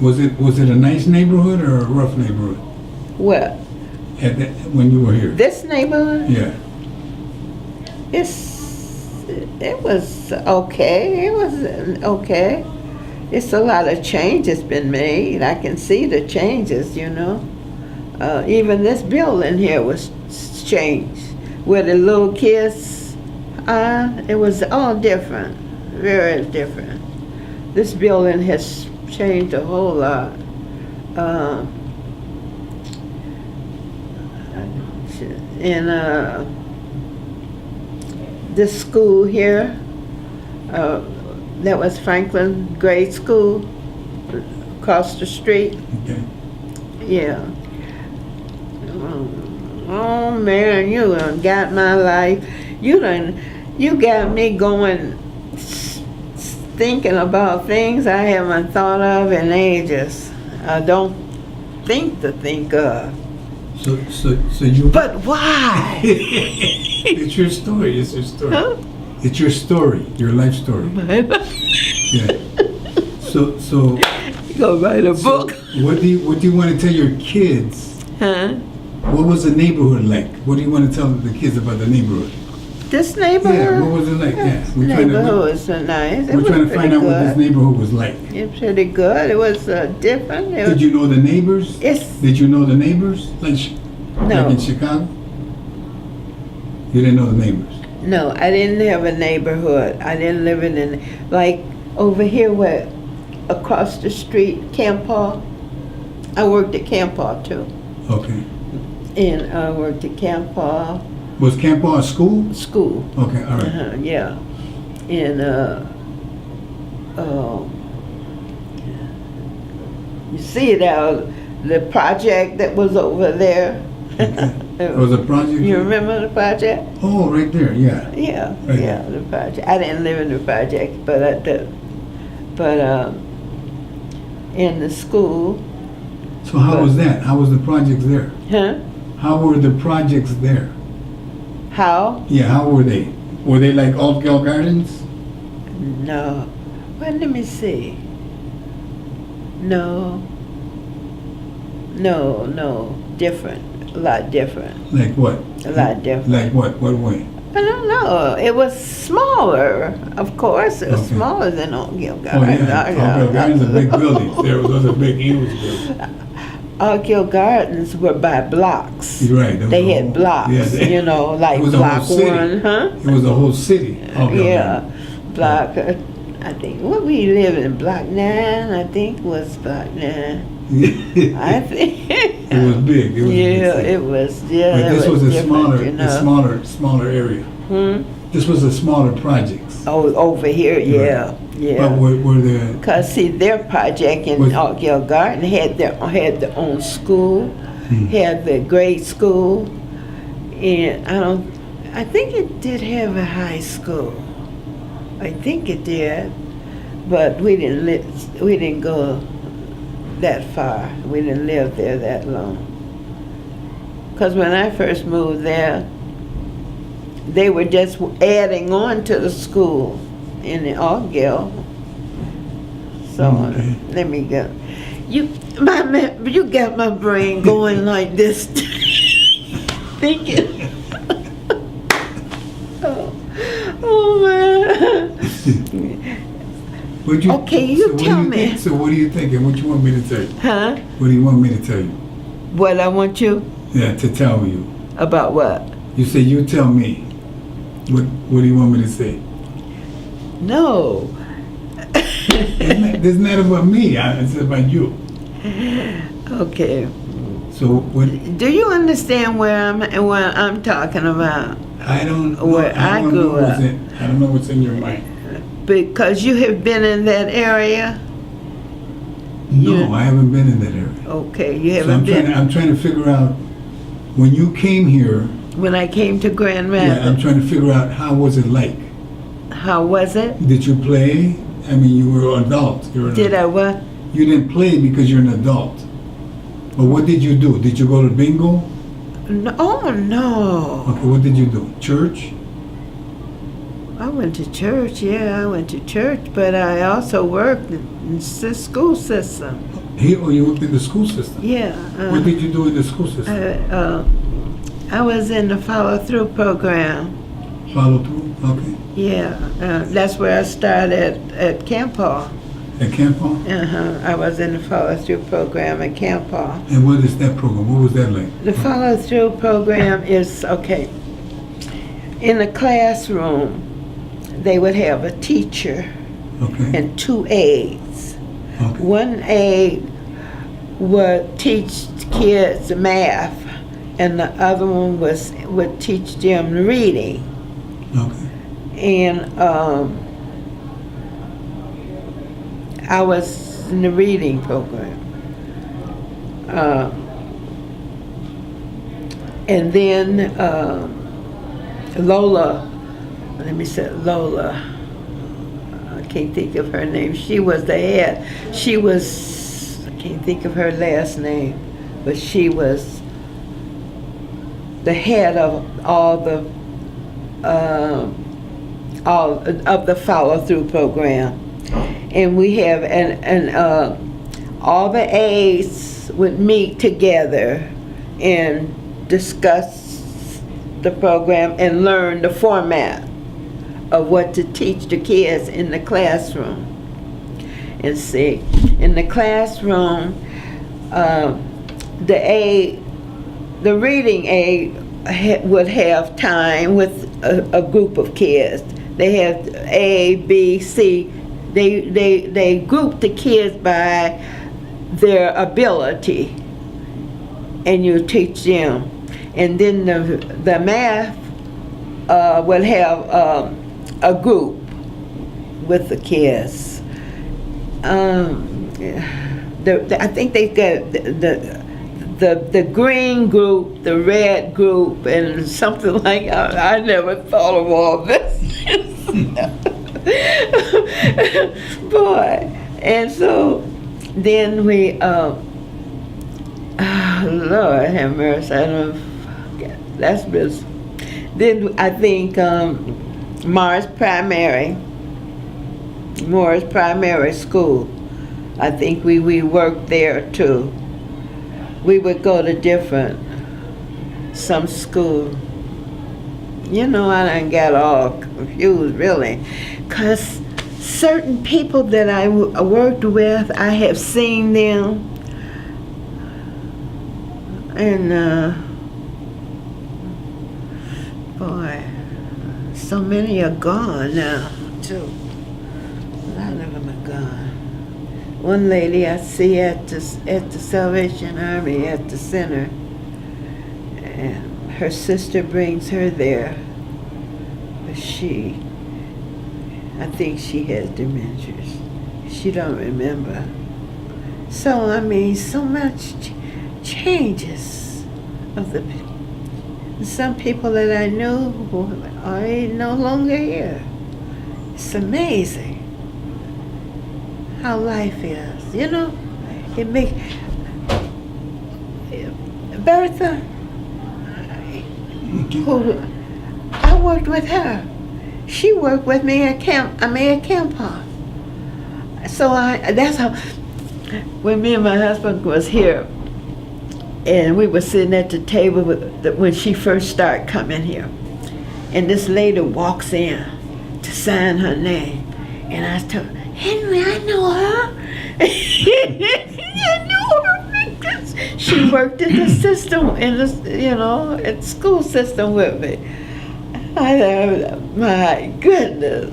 Was it a nice neighborhood or a rough neighborhood What? when you were here? This neighborhood? Yeah. It was okay. It was okay. It's a lot of changes been made. I can see the changes, Even this building here was changed. Where the little kids are, it was all different. Very different. This building has changed a whole lot. This school here, that was Franklin Grade School, across the street. Okay. Yeah. Oh man, you done got my life. You got me going, thinking about things I haven't thought of in ages. I don't think of. So you. But why? It's your story. It's your story. Huh? It's your story. Your life story. Yeah. So. You go write a book. What do you want to tell your kids? Huh? What was the neighborhood like? What do you want to tell the kids about the neighborhood? This neighborhood? Yeah, what was it like? Yeah, This neighborhood was so nice. It We're was trying to find pretty out what this good. neighborhood was like. It was pretty good. It was different. It Did was, you know the neighbors? It's Did you know the neighbors? Like No. in Chicago? You didn't know the neighbors? No, I didn't have a neighborhood. I didn't live in like over here where across the street, Camp Hall. I worked at Camp Hall too. Okay. And I worked at Camp Hall Was Camp Hall a school? school. Okay, all right. Yeah. And you see it out the project that was over there. It was a project? You remember the project? Oh, right there, yeah. Yeah, Right. yeah, the project. I didn't live in the project, but in the school. So how was that? How was the projects there? Huh? How were the projects there? How? Yeah, how were they? Were they like Altgeld Gardens? No. Well, let me see. No. No. Different. A lot different. Like what? A lot different. Like what? What way? I don't know. It was smaller, of course. It was Okay. smaller than Altgeld Oh Gardens. yeah, Altgeld Gardens are big buildings. Those are big, huge buildings. Altgeld Gardens were by blocks. You're right. They had blocks, you know, like it was a block whole city. one, huh? It was a whole city. Altgeld Yeah, Gardens. block. I think what we live in block 9. I think was block 9. I think. It was big. It was a big Yeah, city. it was. Yeah, But this was a different, smaller, you know. smaller area. Hmm? This was a smaller projects. Oh, over here, yeah, yeah. But were the Cause see, their project in Was- Altgeld Garden had their own school, had the grade school, and I think it did have a high school. I think it did, but we didn't go that far. We didn't live there that long. Cause when I first moved there, they were just adding on to the school in the Altgeld. So Okay. let me go. You got my brain going like this, thinking. oh man. Would you, Okay, you what do tell me. think? So what are you thinking? What you want me to tell you? Huh? What do you want me to tell you? What I want you Yeah, to tell you. about what? You say you tell me. What do you want me to say? No. This is not about me. It's about you. Okay. So what? Do you understand where I'm talking about? I don't know. Where I don't grew know what's up. I don't know what's in your mind. Because you have been in that area? No, Yeah. I haven't been in that area. Okay, you So haven't been. I'm trying to figure out when you came here. When I came to Grand Yeah, I'm Rapids, trying to figure out how was it like. how was it? Did you play? I mean, you were an adult. Did I what? You didn't play because you're an adult. But what did you do? Did you go to bingo? No, oh no. Okay, what did you do? Church? I went to church, yeah, I went to church, but I also worked in the school system. Here, or you worked in the school system? Yeah. What did you do in the school system? I was in the follow-through program. Follow through? Okay. Yeah, that's where I started at Camp Hall. At Camp Hall? I was in the follow-through program at Camp Hall. And what is that program? What was that like? The follow-through program is, okay, in the classroom, they would have a teacher Okay. and 2 aides. Okay. One aide would teach kids math, and the other one would teach them reading. Okay. And I was in the reading program. And then Lola, I can't think of her name. She was the head. I can't think of her last name, but she was the head of all of the follow-through program. And we have, all the aides would meet together and discuss the program and learn the format of what to teach the kids in the classroom. And see, in the classroom, the reading aide would have time with a group of kids. They have A, B, C. They group the kids by their ability, and you teach them. And then the math will have a group with the kids. The I think they got the green group, the red group, and something like I never thought of all this. Boy, and so then we, Lord have mercy, I don't. That's business. Then I think Morris Primary School. I think we worked there too. We would go to some school. You know, I done got all confused really, because certain people that I worked with, I have seen them, and boy, so many are gone now too. A lot of them are gone. One lady I see at the Salvation Army at the center, and her sister brings her there, but I think she has dementia. She don't remember. So I mean, so much changes of the. Some people that I knew are no longer here. It's amazing how life is, you know. It makes Bertha, who I worked with her. She worked with me at camp. So that's how. When me and my husband was here, and we were sitting at the table when she first started coming here, and this lady walks in to sign her name, and I told her, Henry, I know her. I know her because she worked in the system, in the school system with me. I thought, my goodness,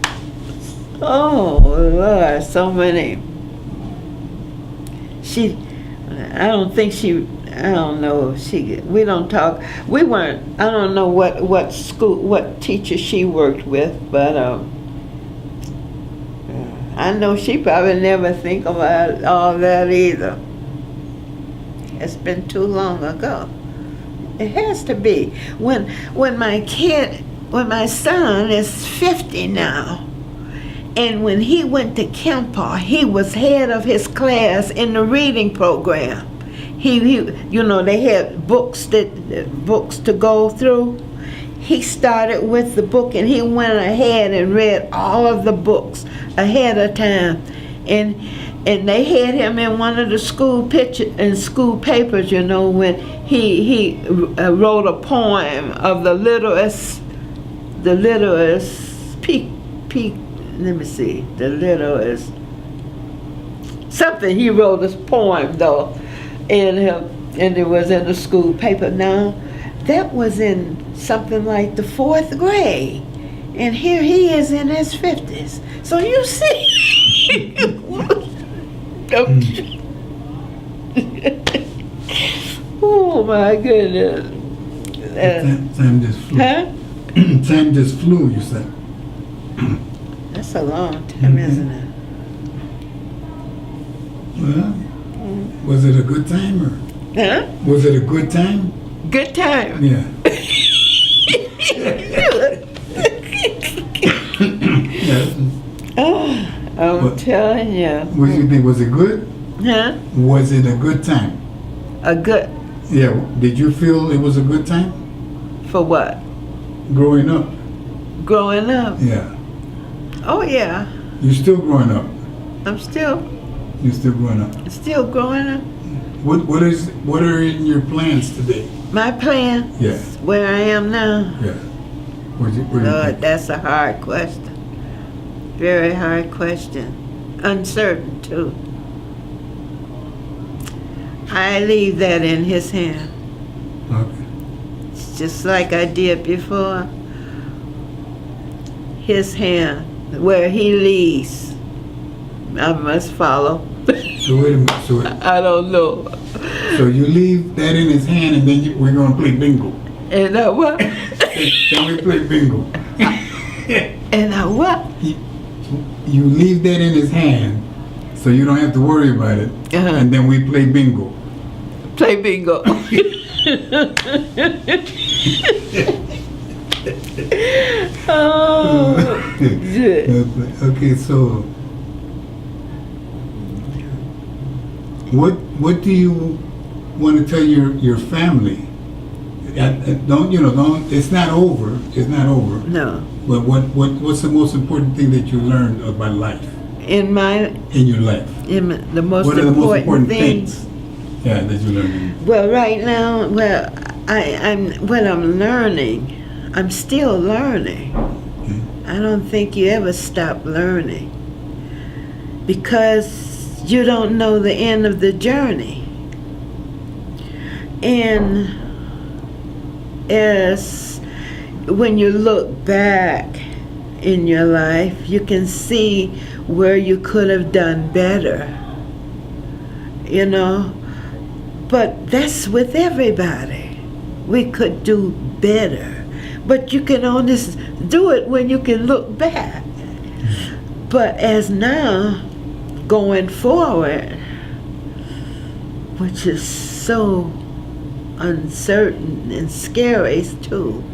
oh Lord, so many. I don't know. We don't talk. We weren't. I don't know what teacher she worked with, but I know she probably never think about all that either. It's been too long ago. It has to be. When my son is 50 now, and when he went to Kemper, he was head of his class in the reading program. They had books to go through. He started with the book, and he went ahead and read all of the books ahead of time, and they had him in one of the school papers. When he wrote a poem of the littlest peak. Let me see, the littlest something. He wrote this poem though, and it was in the school paper. Now, that was in something like the 4th grade, and here he is in his 50s. So you see, oh my goodness. Time just flew. Huh? Time just flew, you said. That's a long time, isn't it? Well, was it a good time or? Huh? Was it a good time? Good time. Yeah. Oh, I'm telling you. What do you think? Was it good? Huh? Was it a good time? Yeah. Did you feel it was a good time? For what? Growing up. Growing up? Yeah. Oh, yeah. You're still growing up. You're still growing up. Still growing up. What are in your plans today? My plan? Yeah. Where I am now? Yeah. Lord, that's a hard question. Very hard question. Uncertain, too. I leave that in his hand. Okay. It's just like I did before. His hand, where he leads, I must follow. So wait a minute. I don't know. So you leave that in his hand, and then we're going to play bingo. And what? Then we play bingo. And what? You leave that in his hand, so So you don't have to worry about it. Uh-huh. And then we play bingo. Play bingo. Oh, good. Okay, so what do you want to tell your family? Don't it's not over. It's not over. No. But what's the most important thing that you learned about life? In your life? the most What are the most important things. Yeah, that you learned. Well, right now, I'm learning. I'm still learning. Okay. I don't think you ever stop learning, because you don't know the end of the journey. And as when you look back in your life, you can see where you could have done better, but that's with everybody. We could do better, but you can only do it when you can look back. But as now, going forward, which is so uncertain and scary too,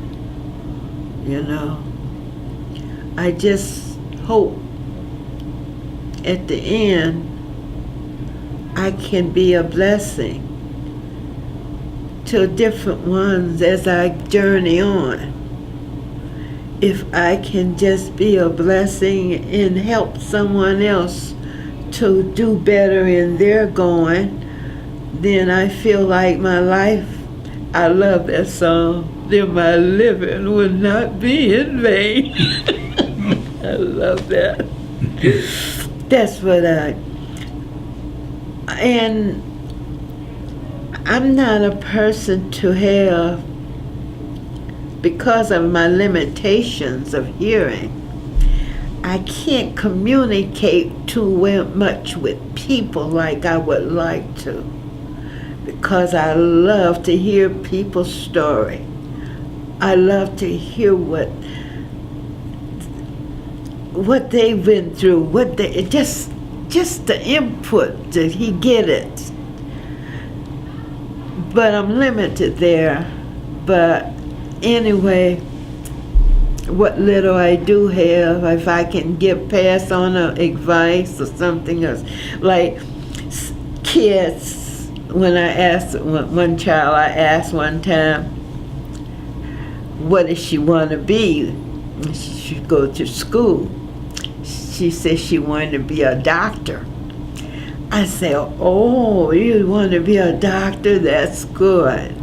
I just hope at the end I can be a blessing to different ones as I journey on. If I can just be a blessing and help someone else to do better in their going, then I feel like my life, I love that song, then my living would not be in vain. I love that. That's what and I'm not a person to have, because of my limitations of hearing, I can't communicate too much with people like I would like to, because I love to hear people's story. I love to hear what they've been through, just the input, that he get it. But I'm limited there. But anyway, what little I do have, if I can pass on advice or something else, like kids, when I asked one child, I asked one time, what does she want to be? She should go to school. She said she wanted to be a doctor. I said, oh, you want to be a doctor? That's good.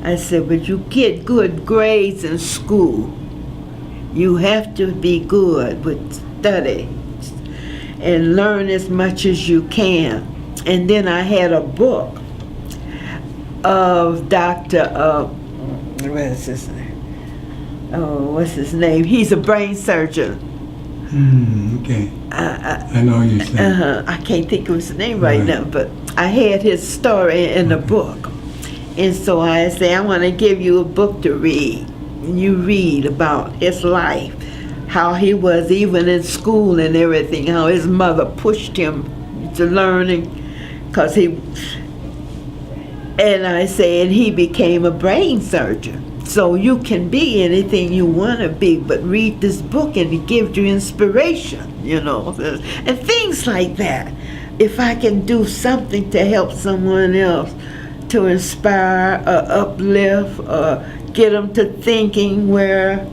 I said, but you get good grades in school. You have to be good with study and learn as much as you can. And then I had a book of Dr. What's his name? Oh, what's his name? He's a brain surgeon. Okay. I know you said. I can't think of his name right now, but I had his story in the book. And so I say, I want to give you a book to read. And you read about his life, how he was even in school and everything, how his mother pushed him to learning, and I say, and he became a brain surgeon. So you can be anything you want to be, but read this book and it gives you inspiration, and things like that. If I can do something to help someone else, to inspire or uplift or get them to thinking where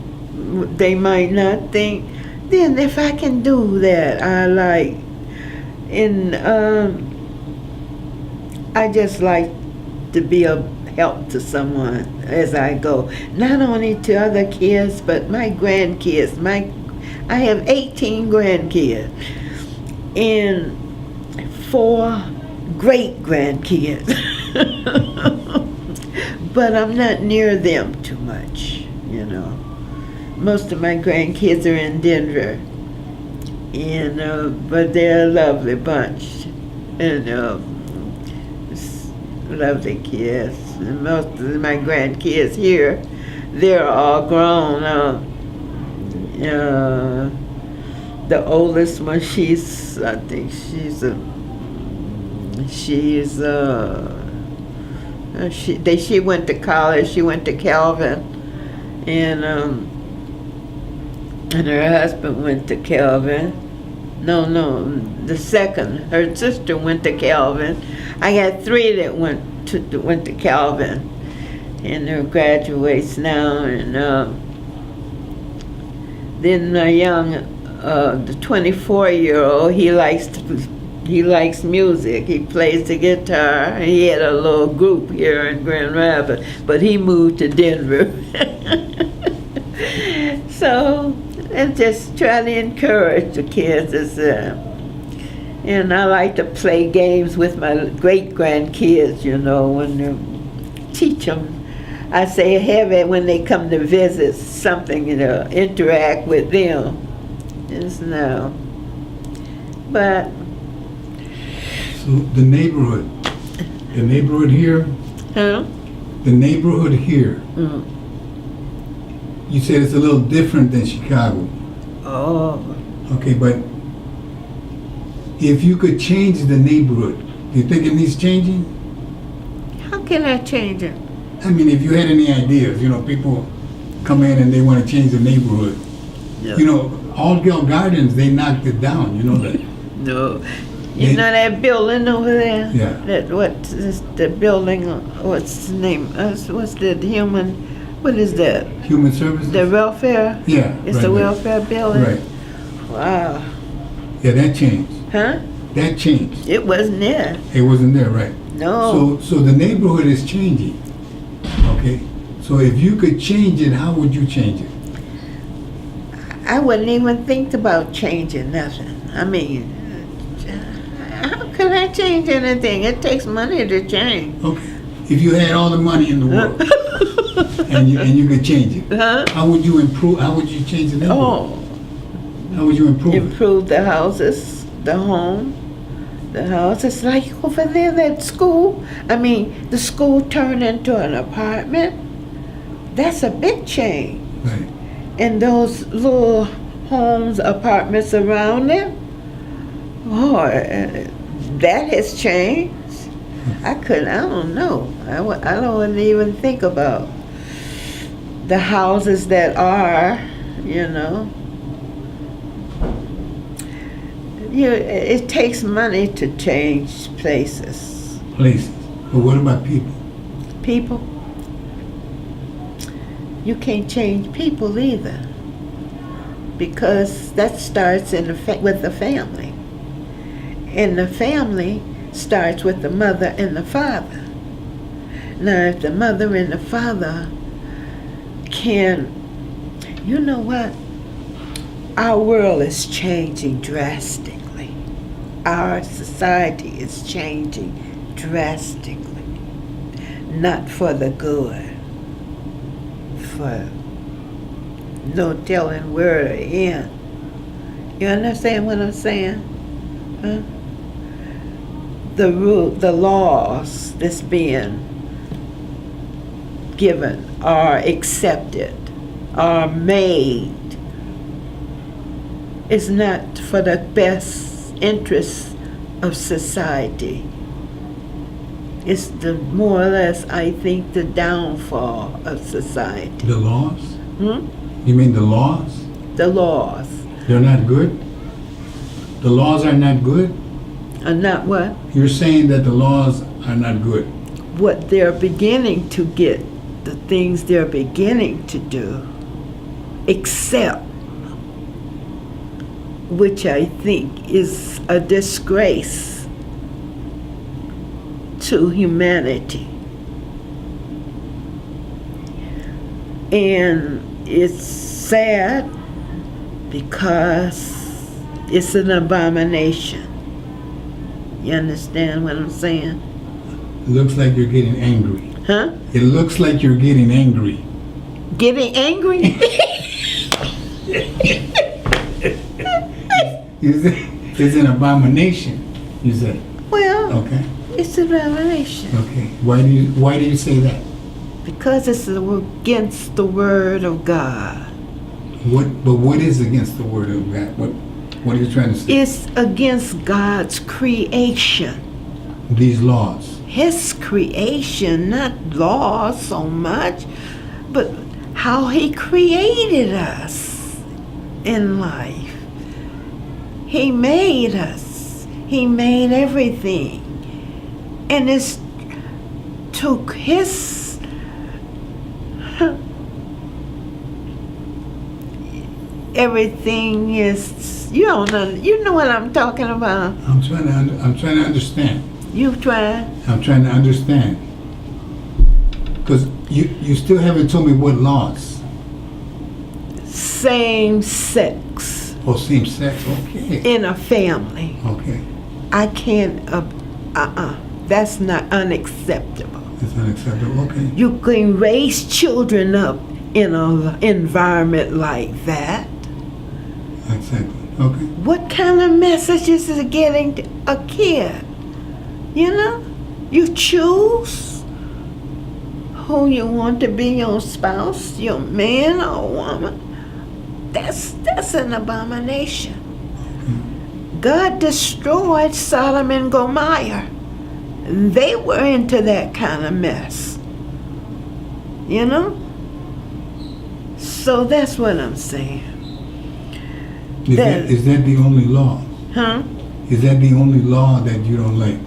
they might not think, then if I can do that, I like. And I just like to be a help to someone as I go, not only to other kids, but my grandkids. I have 18 grandkids and 4 great grandkids. But I'm not near them too much, Most of my grandkids are in Denver, and but they're a lovely bunch, and lovely kids. And most of my grandkids here, they're all grown. The oldest one, I think she's She's she went to college. She went to Calvin, and her husband went to Calvin. No, the second. Her sister went to Calvin. I got 3 that went to Calvin, and they're graduates now. And then the young, the 24-year-old, he likes music. He plays the guitar. He had a little group here in Grand Rapids, but he moved to Denver. So I just try to encourage the kids. And I like to play games with my great-grandkids, and teach them. I say have it when they come to visit, something, interact with them. But So the neighborhood here, huh? the neighborhood here, you said it's a little different than Chicago. Oh, Okay, but if you could change the neighborhood, do you think it needs changing? how can I change it? I mean, if you had any ideas, people come in and they want to change the neighborhood. Yeah. Altgeld Gardens, they knocked it down, that. No. You know that building over there? Yeah. What's the building, what's the name? What is that? Human Services? The welfare? Yeah. It's right the there. welfare building? Right. Wow. Yeah, that changed. Huh? That changed. It wasn't there. It wasn't there, right? No. So the neighborhood is changing. Okay? So if you could change it, how would you change it? I wouldn't even think about changing nothing. I mean, how can I change anything? It takes money to change. Okay. If you had all the money in the world and you could change it, Huh? how would you improve? How would you change the neighborhood? Oh, How would you improve it? improve the houses, the home. The house is like over there, that school. I mean, the school turned into an apartment. That's a big change. Right. And those little homes, apartments around them, that has changed. I don't know. I don't even think about the houses that are, it takes money to change places. Places. But what about people? People, you can't change people either, because that starts with the family. And the family starts with the mother and the father. Now, if the mother and the father can, you know what? Our world is changing drastically. Our society is changing drastically. Not for the good. For no telling where to end. You understand what I'm saying? Huh? The laws that's being given are accepted, are made. It's not for the best interests of society. It's more or less, I think, the downfall of society. The laws? Hmm? You mean the laws? The laws. They're not good? The laws are not good? Are not what? You're saying that the laws are not good. What they're beginning to get, the things they're beginning to do, except, which I think is a disgrace to humanity. And it's sad because it's an abomination. You understand what I'm saying? It looks like you're getting angry. Huh? It looks like you're getting angry. Getting angry? You say it's an abomination, you say. Well, Okay. it's an abomination. Okay. Why do you say that? Because it's against the word of God. What is against the word of God? What are you trying to say? It's against God's creation. these laws? His creation, not laws so much, but how he created us in life. He made us. He made everything. And it's took his everything is, you don't know, you know what I'm talking about. I'm trying to understand. You try. I'm trying to understand. Because you still haven't told me what laws. Same sex. Oh, same sex, okay. In a family. Okay. I can't, that's not unacceptable. It's unacceptable, okay. You can raise children up in an environment like that. Exactly, okay. What kind of messages is it getting to a kid? You know, you choose who you want to be your spouse, your man or woman. That's an abomination. Okay. God destroyed Sodom and Gomorrah. They were into that kind of mess. You know? So that's what I'm saying. Is that the only law? Huh? Is that the only law that you don't like?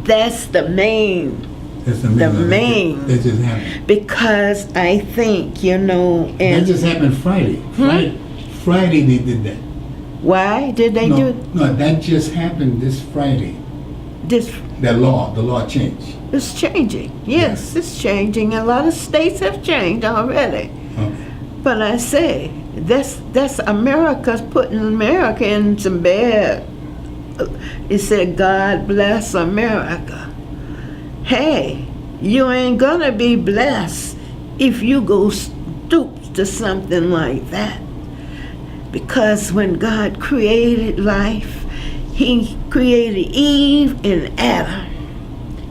That's the main. That's the main. main. That just happened. Because I think, you know, and That just happened Friday. Friday they did that. why did they do No, that just happened this Friday. this? The law changed. It's changing. Yes, it's changing. A lot of states have changed already. Okay. But I say, that's America's putting America in some bad. It said, God bless America. Hey, you ain't gonna be blessed if you go stoop to something like that. Because when God created life, he created Eve and Adam.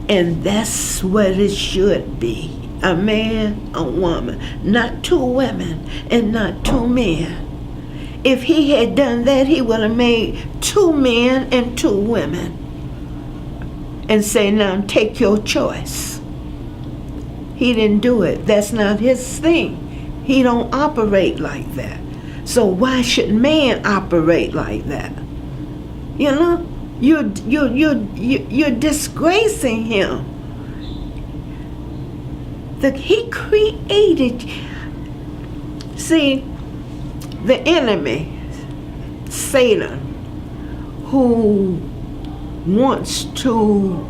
And that's what it should be. A man, a woman, not two women and not two men. If he had done that, he would have made two men and two women and say, now take your choice. He didn't do it. That's not his thing. He don't operate like that. So why should man operate like that? You know, you're disgracing him. He created. See, the enemy, Satan, who wants to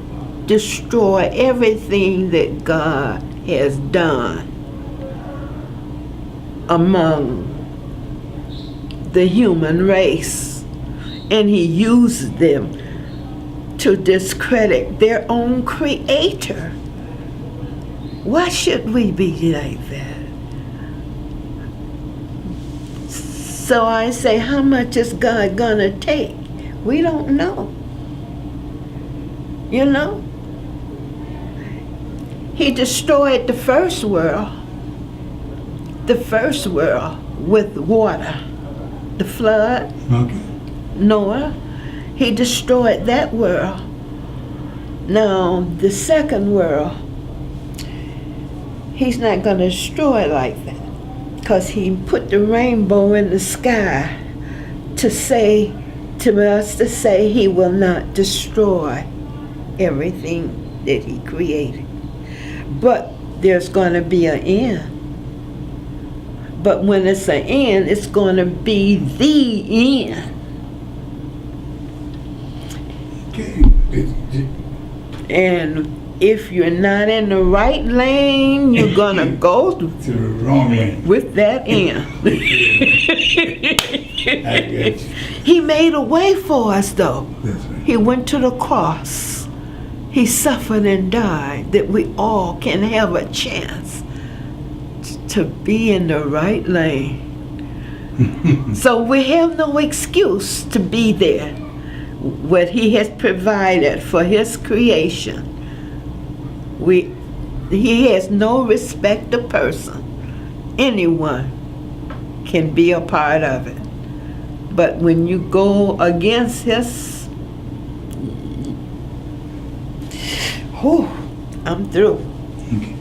destroy everything that God has done among the human race, and he uses them to discredit their own creator. Why should we be like that? So I say, how much is God gonna take? We don't know. You know? He destroyed the first world with water. The flood, Okay. Noah, he destroyed that world. Now, the second world, he's not going to destroy like that, because he put the rainbow in the sky to say to us, to say he will not destroy everything that he created. But there's going to be an end. But when it's an end, it's going to be the end. Okay. And if you're not in the right lane, you're going to go To the wrong lane. with that end. I get you. He made a way for us, though. That's right. He went to the cross. He suffered and died that we all can have a chance to be in the right lane. So we have no excuse to be there. What he has provided for his creation, he has no respect of person. Anyone can be a part of it. But when you go against Whew, I'm through. Okay.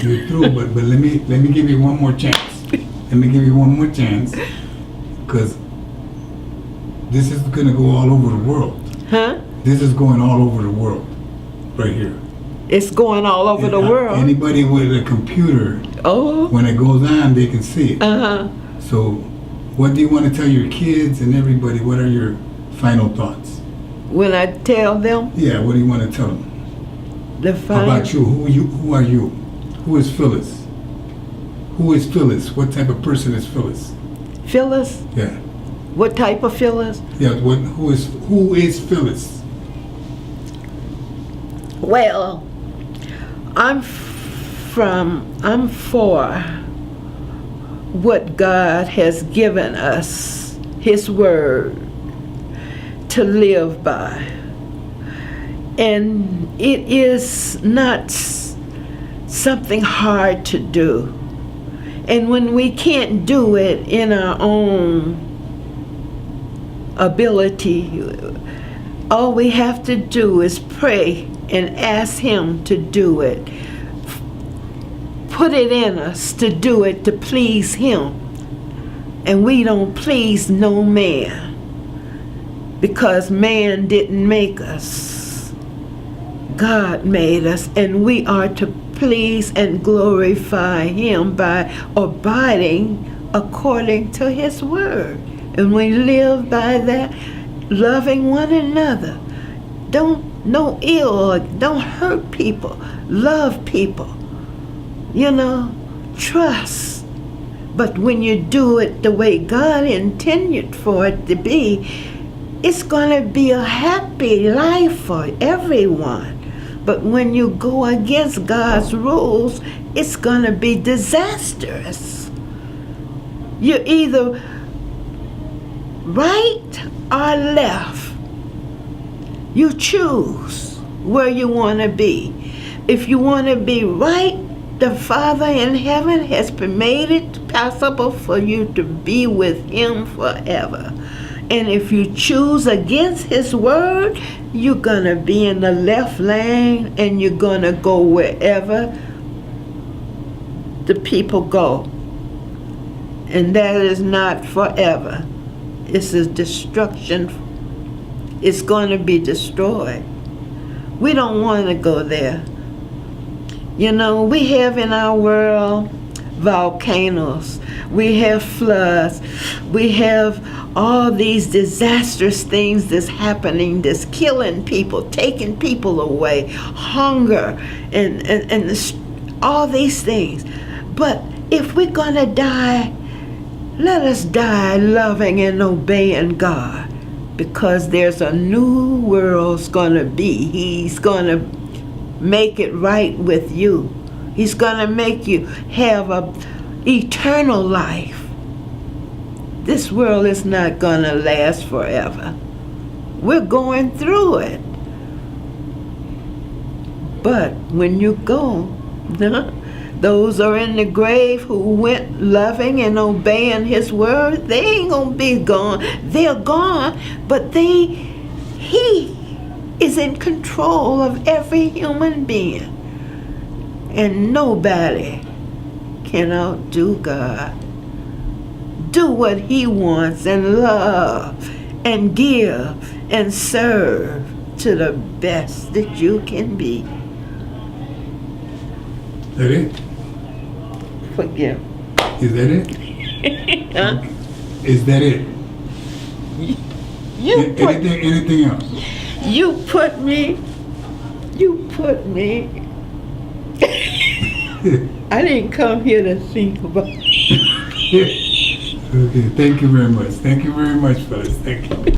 You're through, but let me give you one more chance. Let me give you one more chance, because this is gonna go all over the world. Huh? This is going all over the world, right here. It's going all over the world. Anybody with a computer, Oh. when it goes on, they can see it. Uh-huh. So, what do you want to tell your kids and everybody? What are your final thoughts? When I tell them Yeah, what do you want to tell them? the How about you? Who are you? Who is Phyllis? Who is Phyllis? What type of person is Phyllis? Phyllis? Yeah. What type of Phyllis? Yeah, who is Phyllis? Well, I'm for what God has given us, His Word, to live by. And it is not something hard to do. And when we can't do it in our own ability, all we have to do is pray and ask Him to do it. Put it in us to do it to please Him. And we don't please no man, because man didn't make us. God made us, and we are to please and glorify Him by abiding according to His Word. And we live by that, loving one another. No ill, don't hurt people, love people, trust. But when you do it the way God intended for it to be, it's going to be a happy life for everyone. But when you go against God's rules, it's going to be disastrous. You're either right or left. You choose where you want to be. If you want to be right, the Father in heaven has made it possible for you to be with Him forever. And if you choose against His Word, you're going to be in the left lane, and you're going to go wherever the people go. And that is not forever. It's a destruction. It's going to be destroyed. We don't want to go there. We have in our world volcanoes. We have floods. We have all these disastrous things that's happening, that's killing people, taking people away, hunger, and all these things. But if we're going to die, let us die loving and obeying God, because there's a new world's going to be. He's going to make it right with you. He's going to make you have a eternal life. This world is not going to last forever. We're going through it. But when you go, those are in the grave who went loving and obeying His Word, they ain't going to be gone. They're gone, but He is in control of every human being. And nobody can outdo God. Do what He wants and love and give and serve to the best that you can be. Is that it? Forgive. Is that it? Huh? Okay. Is that it? Anything else? You put me. I didn't come here to think about it. Okay, thank you very much. Thank you very much, fellas. Thank you.